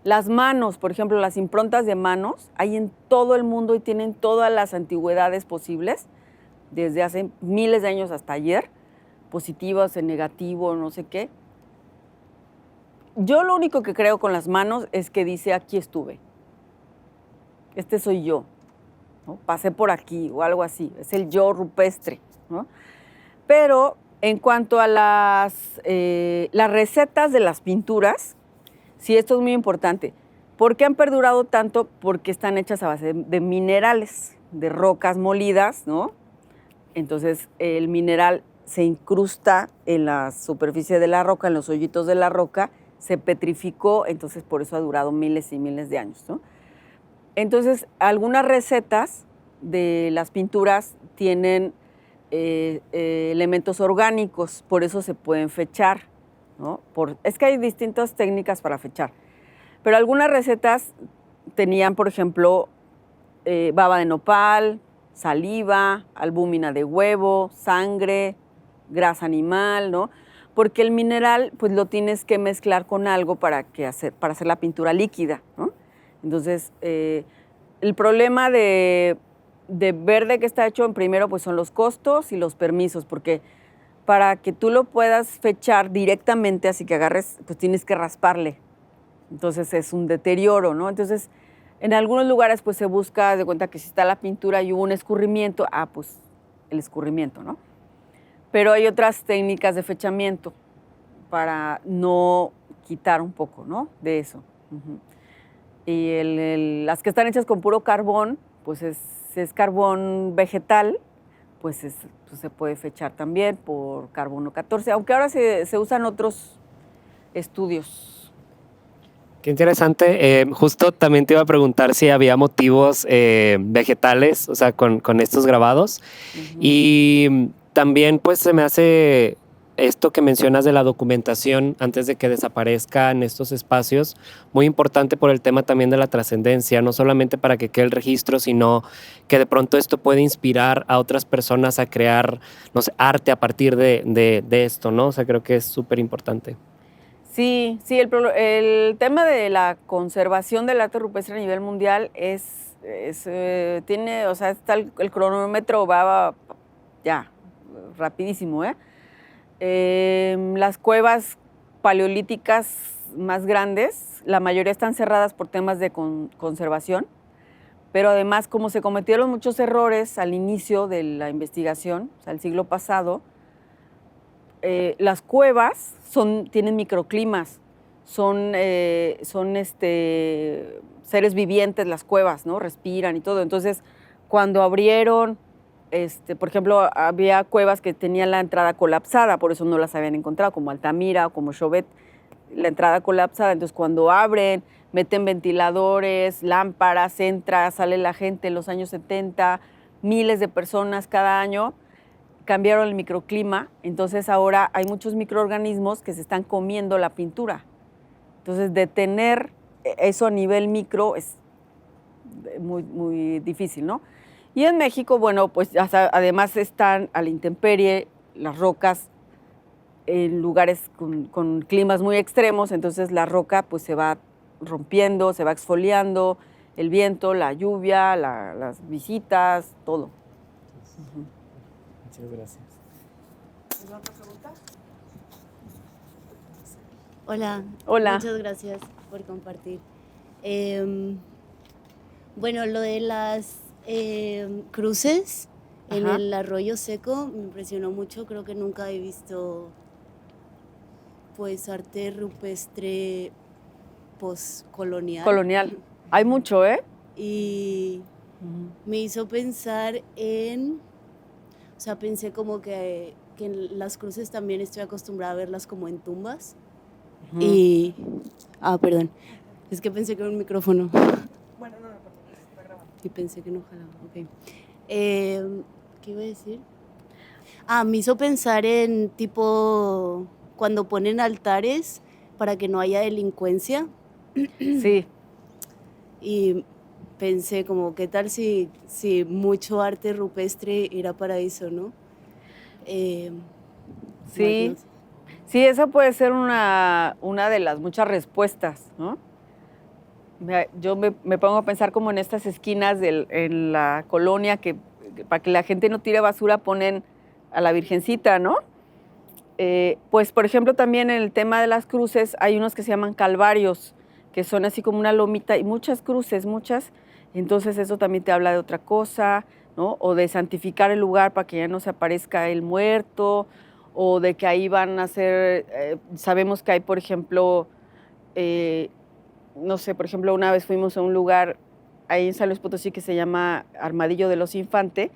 B: Las manos, por ejemplo, las improntas de manos, hay en todo el mundo y tienen todas las antigüedades posibles, desde hace miles de años hasta ayer, positivas, en negativo, no sé qué. yo lo único que creo con las manos es que dice, aquí estuve. Este soy yo, ¿no? Pasé por aquí o algo así. Es el yo rupestre, ¿no? Pero en cuanto a las recetas de las pinturas, sí, esto es muy importante. ¿Por qué han perdurado tanto? Porque están hechas a base de minerales, de rocas molidas, ¿no? Entonces, el mineral se incrusta en la superficie de la roca, en los hoyitos de la roca, se petrificó, entonces por eso ha durado miles y miles de años, ¿no? Entonces, algunas recetas de las pinturas tienen elementos orgánicos, por eso se pueden fechar, ¿no? Es que hay distintas técnicas para fechar, pero algunas recetas tenían, por ejemplo, baba de nopal, saliva, albúmina de huevo, sangre, grasa animal, ¿no? Porque el mineral, pues lo tienes que mezclar con algo para hacer la pintura líquida, ¿no? Entonces, el problema de ver de qué está hecho en primero, pues son los costos y los permisos, porque para que tú lo puedas fechar directamente, así que agarres, pues tienes que rasparle. Entonces es un deterioro, ¿no? Entonces, en algunos lugares, pues se busca, de cuenta que si está la pintura y hubo un escurrimiento, pues el escurrimiento, ¿no? Pero hay otras técnicas de fechamiento para no quitar un poco, ¿no? De eso. Uh-huh. Y las que están hechas con puro carbón, pues si es carbón vegetal, pues se puede fechar también por carbono 14, aunque ahora se usan otros estudios.
D: Qué interesante. Justo también te iba a preguntar si había motivos vegetales, o sea, con estos grabados. Uh-huh. Y también, pues, se me hace esto que mencionas de la documentación antes de que desaparezcan estos espacios, muy importante por el tema también de la trascendencia, no solamente para que quede el registro, sino que de pronto esto puede inspirar a otras personas a crear, no sé, arte a partir de esto, ¿no? O sea, creo que es súper importante.
B: Sí, el tema de la conservación del arte rupestre a nivel mundial tiene, o sea, está el cronómetro va ya, rapidísimo, ¿eh? Las cuevas paleolíticas más grandes, la mayoría están cerradas por temas de conservación, pero además, como se cometieron muchos errores al inicio de la investigación, o sea, el siglo pasado, las cuevas tienen microclimas, son seres vivientes las cuevas, ¿no? Respiran y todo. Entonces, cuando abrieron, por ejemplo, había cuevas que tenían la entrada colapsada, por eso no las habían encontrado, como Altamira o como Chauvet, la entrada colapsada. Entonces, cuando abren, meten ventiladores, lámparas, entra, sale la gente en los años 70, miles de personas cada año, cambiaron el microclima, entonces ahora hay muchos microorganismos que se están comiendo la pintura. Entonces, detener eso a nivel micro es muy, muy difícil, ¿no? Y en México, bueno, pues además están a la intemperie las rocas en lugares con climas muy extremos, entonces la roca pues se va rompiendo, se va exfoliando, el viento, la lluvia, las visitas, todo. Uh-huh.
D: Muchas gracias.
A: ¿Alguna otra pregunta?
F: Hola.
B: Hola.
F: Muchas gracias por compartir. Bueno, lo de las cruces en el arroyo seco me impresionó mucho. Creo que nunca he visto pues arte rupestre postcolonial.
B: Colonial. Hay mucho, ¿eh?
F: Y me hizo pensar o sea, pensé como que en las cruces también estoy acostumbrada a verlas como en tumbas. Uh-huh. Y... perdón. Es que pensé que era un micrófono.
A: Bueno, no, está grabando.
F: Y pensé que no jalaba. Ok. ¿Qué iba a decir? Me hizo pensar en tipo cuando ponen altares para que no haya delincuencia.
B: Sí.
F: Y pensé como, ¿qué tal si mucho arte rupestre era para eso, no?
B: Sí, sí, esa puede ser una de las muchas respuestas, ¿no? Yo me pongo a pensar como en estas esquinas en la colonia que para que la gente no tire basura ponen a la Virgencita, ¿no? pues, por ejemplo, también en el tema de las cruces hay unos que se llaman calvarios, que son así como una lomita y muchas cruces, muchas. Entonces eso también te habla de otra cosa, ¿no? O de santificar el lugar para que ya no se aparezca el muerto, o de que ahí van a ser, sabemos que hay, por ejemplo, no sé, por ejemplo, una vez fuimos a un lugar ahí en San Luis Potosí que se llama Armadillo de los Infante,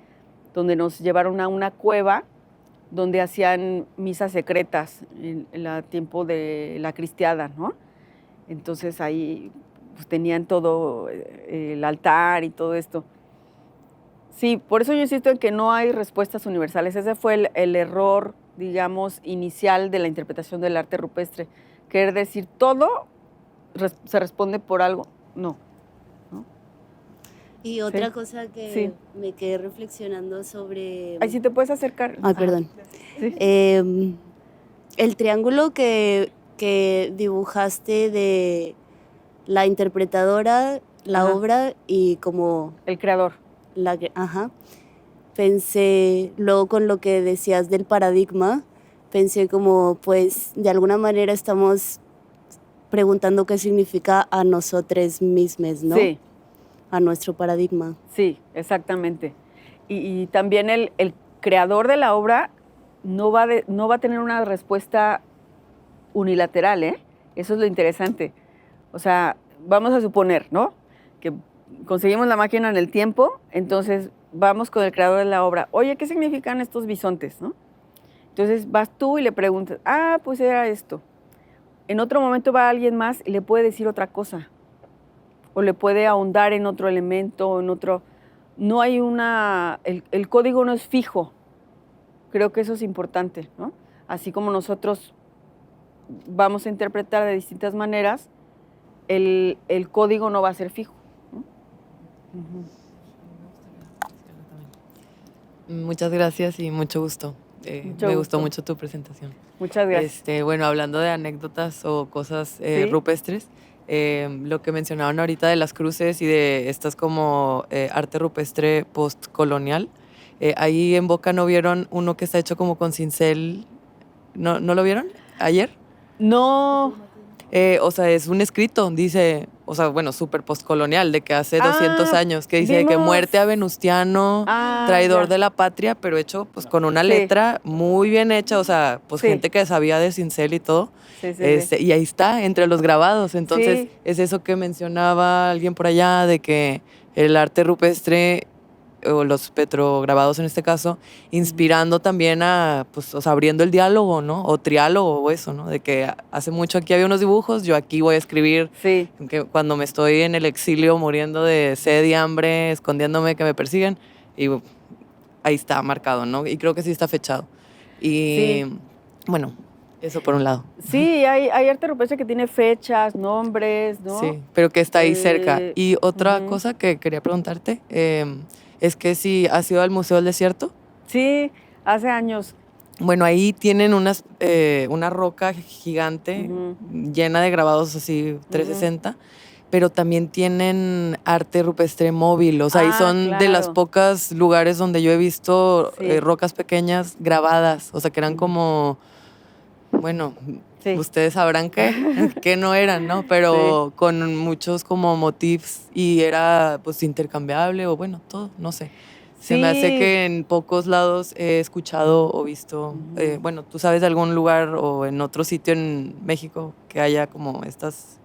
B: donde nos llevaron a una cueva donde hacían misas secretas en el tiempo de la cristiada, ¿no? Entonces ahí pues, tenían todo el altar y todo esto. Sí, por eso yo insisto en que no hay respuestas universales. Ese fue el error, digamos, inicial de la interpretación del arte rupestre. Querer decir todo se responde por algo. No.
F: Y otra
B: Sí.
F: cosa que
B: Sí.
F: me quedé reflexionando sobre...
B: Ay, si te puedes acercar.
F: Ay, perdón.
B: Sí.
F: El triángulo que dibujaste de la interpretadora, la
B: Ajá.
F: obra y como
B: El creador.
F: ajá. Pensé, luego con lo que decías del paradigma, pensé como, pues, de alguna manera estamos preguntando qué significa a nosotros mismos, ¿no?
B: Sí.
F: A nuestro paradigma.
B: Sí, exactamente. Y también el creador de la obra no va a tener una respuesta unilateral, ¿eh? Eso es lo interesante. O sea, vamos a suponer, ¿no? Que conseguimos la máquina en el tiempo, entonces vamos con el creador de la obra. Oye, ¿qué significan estos bisontes, no? Entonces vas tú y le preguntas, pues era esto. En otro momento va alguien más y le puede decir otra cosa. O le puede ahondar en otro elemento, en otro... No hay el código no es fijo. Creo que eso es importante, ¿no? Así como nosotros vamos a interpretar de distintas maneras, el código no va a ser fijo, ¿no?
G: Muchas gracias y mucho gusto.
B: Mucho
G: Me
B: gusto.
G: gustó mucho tu presentación.
B: Muchas gracias.
G: Bueno, hablando de anécdotas o cosas
B: ¿Sí?
G: rupestres, lo que mencionaban ahorita de las cruces y de estas como arte rupestre postcolonial, ahí en Boca no vieron uno que está hecho como con cincel, ¿no lo vieron ayer?
B: No.
G: O sea, es un escrito, dice, o sea, bueno, súper postcolonial, de que hace 200 años, que dice de que
B: vimos-
G: muerte a Venustiano, traidor
B: ya.
G: de la patria, pero hecho pues con una
B: Sí.
G: letra muy bien hecha, o sea, pues
B: Sí.
G: gente que sabía de cincel y todo.
B: Sí, sí, sí.
G: Y ahí está, entre los grabados. Entonces,
B: Sí.
G: es eso que mencionaba alguien por allá, de que el arte rupestre, o los petrograbados en este caso, inspirando también a, pues, o sea, abriendo el diálogo, ¿no? O triálogo o eso, ¿no? De que hace mucho aquí había unos dibujos, yo aquí voy a escribir
B: Sí.
G: que cuando me estoy en el exilio muriendo de sed y hambre, escondiéndome que me persiguen, y ahí está marcado, ¿no? Y creo que sí está fechado. Y
B: Sí.
G: bueno, eso por un lado.
B: Sí, hay arte rupestre que tiene fechas, nombres, ¿no?
G: Sí, pero que está ahí cerca.
B: Eh,
G: Y otra
B: ujú.
G: cosa que quería preguntarte, es que si has ido al Museo del Desierto.
B: Sí, hace años.
G: Bueno, ahí tienen una roca gigante
B: Ujú.
G: llena de grabados así 360, pero también tienen arte rupestre móvil. O sea, ahí son de las
B: Claro.
G: pocas lugares donde yo he visto
B: Sí.
G: rocas pequeñas grabadas. O sea, que eran como, bueno,
B: Sí.
G: ustedes sabrán que no eran, ¿no? Pero con muchos como motifs y era pues intercambiable o bueno, todo, no sé. Se me hace
B: Sí.
G: que en pocos lados he escuchado o visto, bueno, ¿tú sabes de algún lugar o en otro sitio en México que haya como estas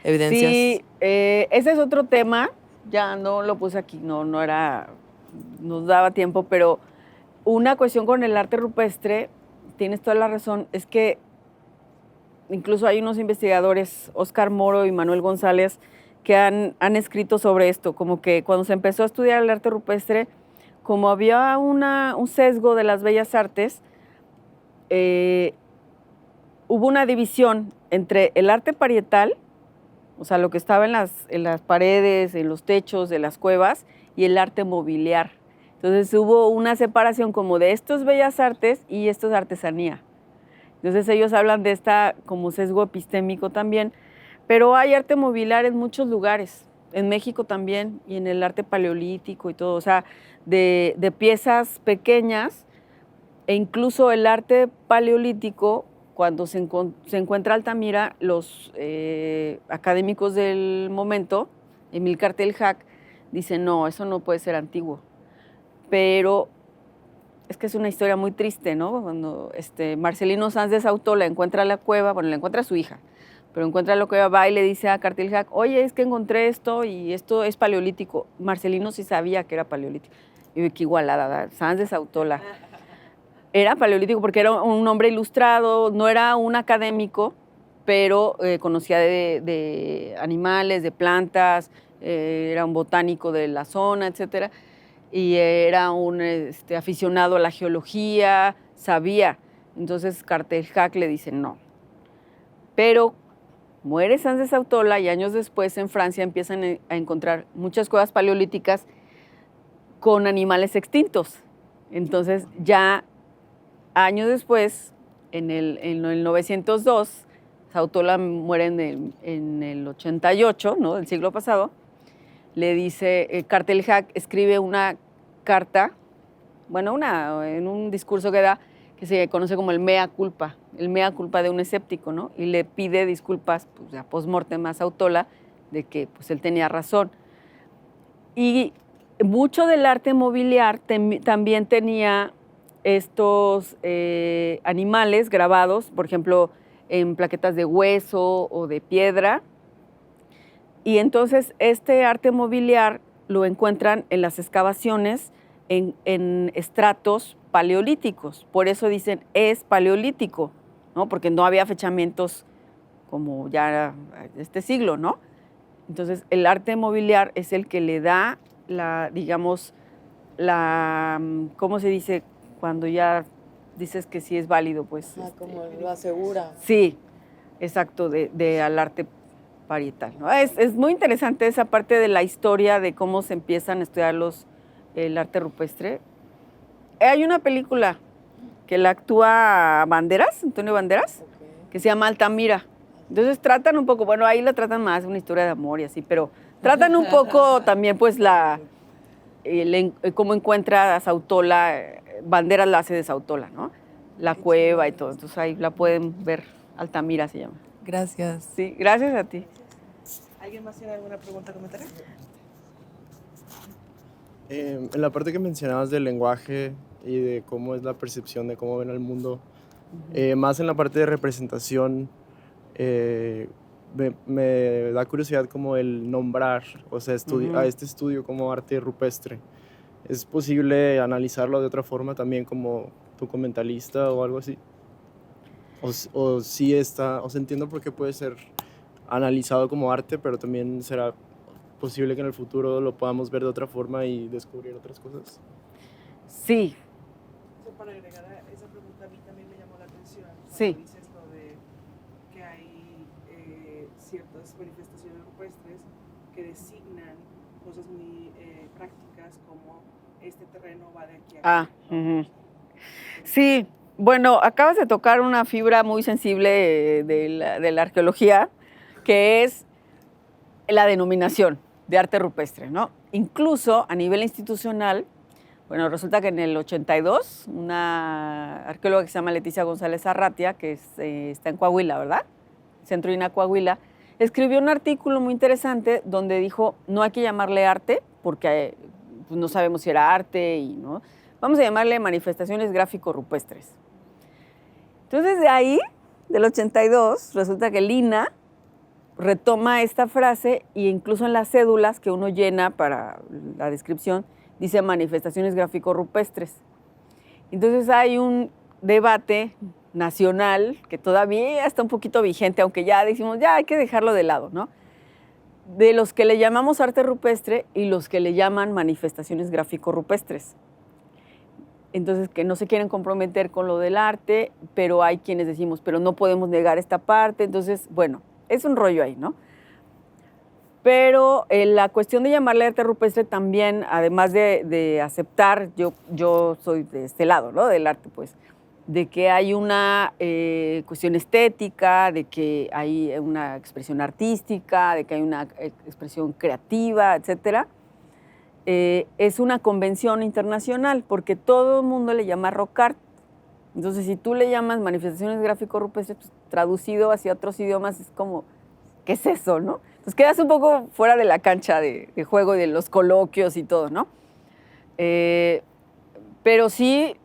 G: evidencias?
B: Sí, ese es otro tema. Ya no lo puse aquí, no nos daba tiempo, pero una cuestión con el arte rupestre, tienes toda la razón, es que incluso hay unos investigadores, Óscar Moro y Manuel González, que han escrito sobre esto, como que cuando se empezó a estudiar el arte rupestre, como había un sesgo de las bellas artes, hubo una división entre el arte parietal, o sea, lo que estaba en las paredes, en los techos de las cuevas, y el arte mobiliar. Entonces hubo una separación como de estos bellas artes y estos artesanía. Entonces ellos hablan de esta como sesgo epistémico también, pero hay arte mobiliar en muchos lugares, en México también, y en el arte paleolítico y todo, o sea, de piezas pequeñas E incluso el arte paleolítico, cuando se encuentra Altamira, los académicos del momento, Amílcar Teljac, dicen, no, eso no puede ser antiguo. Pero es que es una historia muy triste, ¿no? Cuando Marcelino Sanz de Sautola encuentra la cueva, bueno, la encuentra a su hija, pero encuentra la cueva, va y le dice a Cartelhac, oye, es que encontré esto y esto es paleolítico. Marcelino sí sabía que era paleolítico. Y qué igualada, Sanz de Sautola. Era paleolítico porque era un hombre ilustrado, no era un académico, pero conocía de animales, de plantas, era un botánico de la zona, etcétera. Y era un aficionado a la geología, sabía. Entonces Cartelhac le dice no. Pero muere Sanz de Sautola y años después en Francia empiezan a encontrar muchas cuevas paleolíticas con animales extintos. Entonces ya años después, en el 902, Sautola muere en el 88, ¿no?, del siglo pasado. Le dice, Cartelhac escribe una carta, bueno, en un discurso que da, que se conoce como el mea culpa de un escéptico, ¿no? Y le pide disculpas, pues, a post-mortem a Sautola, de que pues, él tenía razón. Y mucho del arte mobiliar también tenía estos animales grabados, por ejemplo, en plaquetas de hueso o de piedra. Y entonces este arte mobiliar lo encuentran en las excavaciones en estratos paleolíticos. Por eso dicen es paleolítico, ¿no? Porque no había fechamientos como ya este siglo, ¿no? Entonces el arte mobiliar es el que le da ¿cómo se dice? Cuando ya dices que sí es válido, pues.
G: Como lo asegura.
B: Sí, exacto, al arte parietal, ¿no? Es muy interesante esa parte de la historia de cómo se empiezan a estudiar el arte rupestre. Hay una película que la actúa Antonio Banderas, que se llama Altamira. Entonces tratan un poco, bueno, ahí la tratan más, una historia de amor y así, pero tratan un poco también pues cómo encuentra a Sautola, Banderas la hace de Sautola, ¿no? La cueva y todo, entonces ahí la pueden ver, Altamira se llama.
G: Gracias.
B: Sí, gracias a ti.
A: ¿Alguien más tiene alguna pregunta o comentario?
H: En la parte que mencionabas del lenguaje y de cómo es la percepción de cómo ven al mundo, más en la parte de representación, me da curiosidad como el nombrar, o sea, a este estudio como arte rupestre. ¿Es posible analizarlo de otra forma también como documentalista o algo así? O sí está, o sea, entiendo por qué puede ser analizado como arte, pero también será posible que en el futuro lo podamos ver de otra forma y descubrir otras cosas.
B: Sí.
A: Para agregar a esa pregunta, a mí también me llamó la atención.
B: Sí.
A: Dices lo de que hay ciertas manifestaciones rupestres que designan cosas muy prácticas como este terreno va de aquí a aquí.
B: Sí, bueno, acabas de tocar una fibra muy sensible de la arqueología, que es la denominación de arte rupestre, ¿no? Incluso a nivel institucional, bueno, resulta que en el 82, una arqueóloga que se llama Leticia González Arratia, que está en Coahuila, ¿verdad? Centro INA Coahuila, escribió un artículo muy interesante donde dijo, no hay que llamarle arte, porque pues, no sabemos si era arte y no. Vamos a llamarle manifestaciones gráfico-rupestres. Entonces, de ahí, del 82, resulta que el INA retoma esta frase e incluso en las cédulas que uno llena para la descripción, dice manifestaciones gráfico-rupestres. Entonces hay un debate nacional que todavía está un poquito vigente, aunque ya decimos, ya hay que dejarlo de lado, ¿no? De los que le llamamos arte rupestre y los que le llaman manifestaciones gráfico-rupestres. Entonces, que no se quieren comprometer con lo del arte, pero hay quienes decimos, pero no podemos negar esta parte. Entonces, bueno, es un rollo ahí, ¿no? Pero la cuestión de llamarle arte rupestre también, además de aceptar, yo soy de este lado, ¿no? Del arte, pues, de que hay una cuestión estética, de que hay una expresión artística, de que hay una expresión creativa, etcétera. Es una convención internacional, porque todo el mundo le llama rock art, Entonces, si tú le llamas manifestaciones gráfico-rupestres, pues, traducido hacia otros idiomas es como, ¿qué es eso, no? Entonces quedas un poco fuera de la cancha de juego y de los coloquios y todo, ¿no? Pero sí,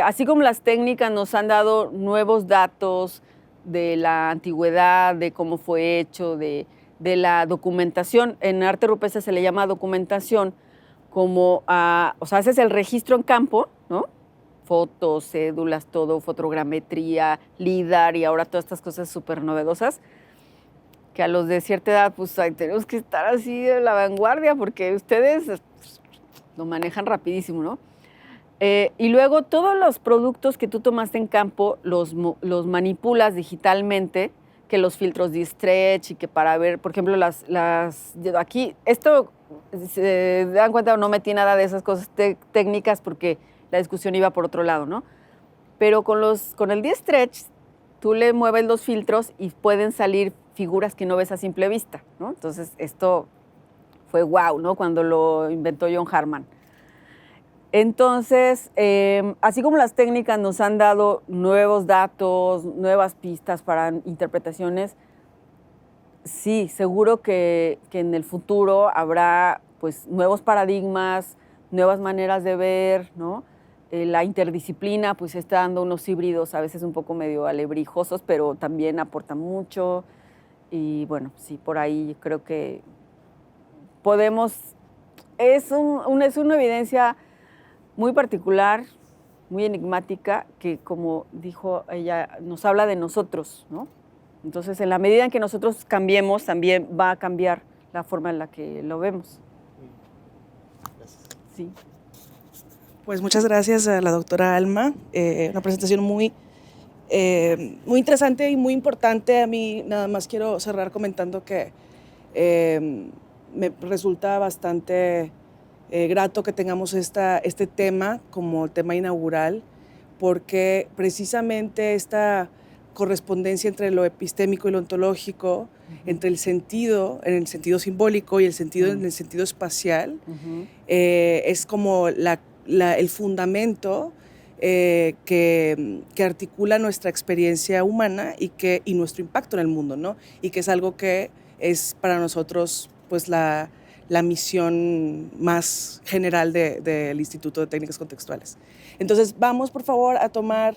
B: así como las técnicas nos han dado nuevos datos de la antigüedad, de cómo fue hecho, de la documentación, en arte rupestre se le llama documentación, como, o sea, haces el registro en campo, ¿no? Fotos, cédulas, todo, fotogrametría, LIDAR y ahora todas estas cosas súper novedosas, que a los de cierta edad, pues ay, tenemos que estar así de la vanguardia porque ustedes pues, lo manejan rapidísimo, ¿no? Y luego todos los productos que tú tomaste en campo los manipulas digitalmente, que los filtros de stretch y que para ver, por ejemplo, aquí, esto, se dan cuenta, no metí nada de esas cosas técnicas porque la discusión iba por otro lado, ¿no? Pero con el de-stretch, tú le mueves los filtros y pueden salir figuras que no ves a simple vista, ¿no? Entonces, esto fue wow, ¿no? Cuando lo inventó John Harman. Entonces, así como las técnicas nos han dado nuevos datos, nuevas pistas para interpretaciones, sí, seguro que en el futuro habrá pues, nuevos paradigmas, nuevas maneras de ver, ¿no? La interdisciplina pues está dando unos híbridos a veces un poco medio alebrijosos, pero también aporta mucho. Y bueno, sí, por ahí creo que podemos... Es una evidencia muy particular, muy enigmática, que como dijo ella, nos habla de nosotros, ¿no? Entonces, en la medida en que nosotros cambiemos, también va a cambiar la forma en la que lo vemos. Sí.
A: Pues muchas gracias a la doctora Alma. Una presentación muy interesante y muy importante. A mí nada más quiero cerrar comentando que me resulta bastante grato que tengamos este tema como tema inaugural, porque precisamente esta correspondencia entre lo epistémico y lo ontológico, entre el sentido, en el sentido simbólico y el sentido en el sentido espacial, es como el fundamento que articula nuestra experiencia humana y nuestro impacto en el mundo, ¿no? Y que es algo que es para nosotros pues la misión más general del Instituto de Técnicas Contextuales. Entonces vamos por favor a tomar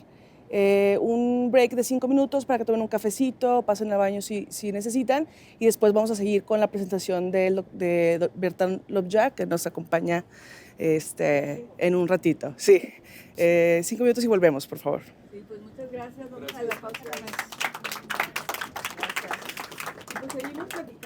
A: un break de 5 minutos para que tomen un cafecito, pasen al baño si necesitan, y después vamos a seguir con la presentación de Bertrand Lobjac, que nos acompaña en un ratito. Sí, 5 minutos y volvemos, por favor.
B: Sí, pues muchas gracias. Vamos a la pausa. Gracias. Pues seguimos platicando.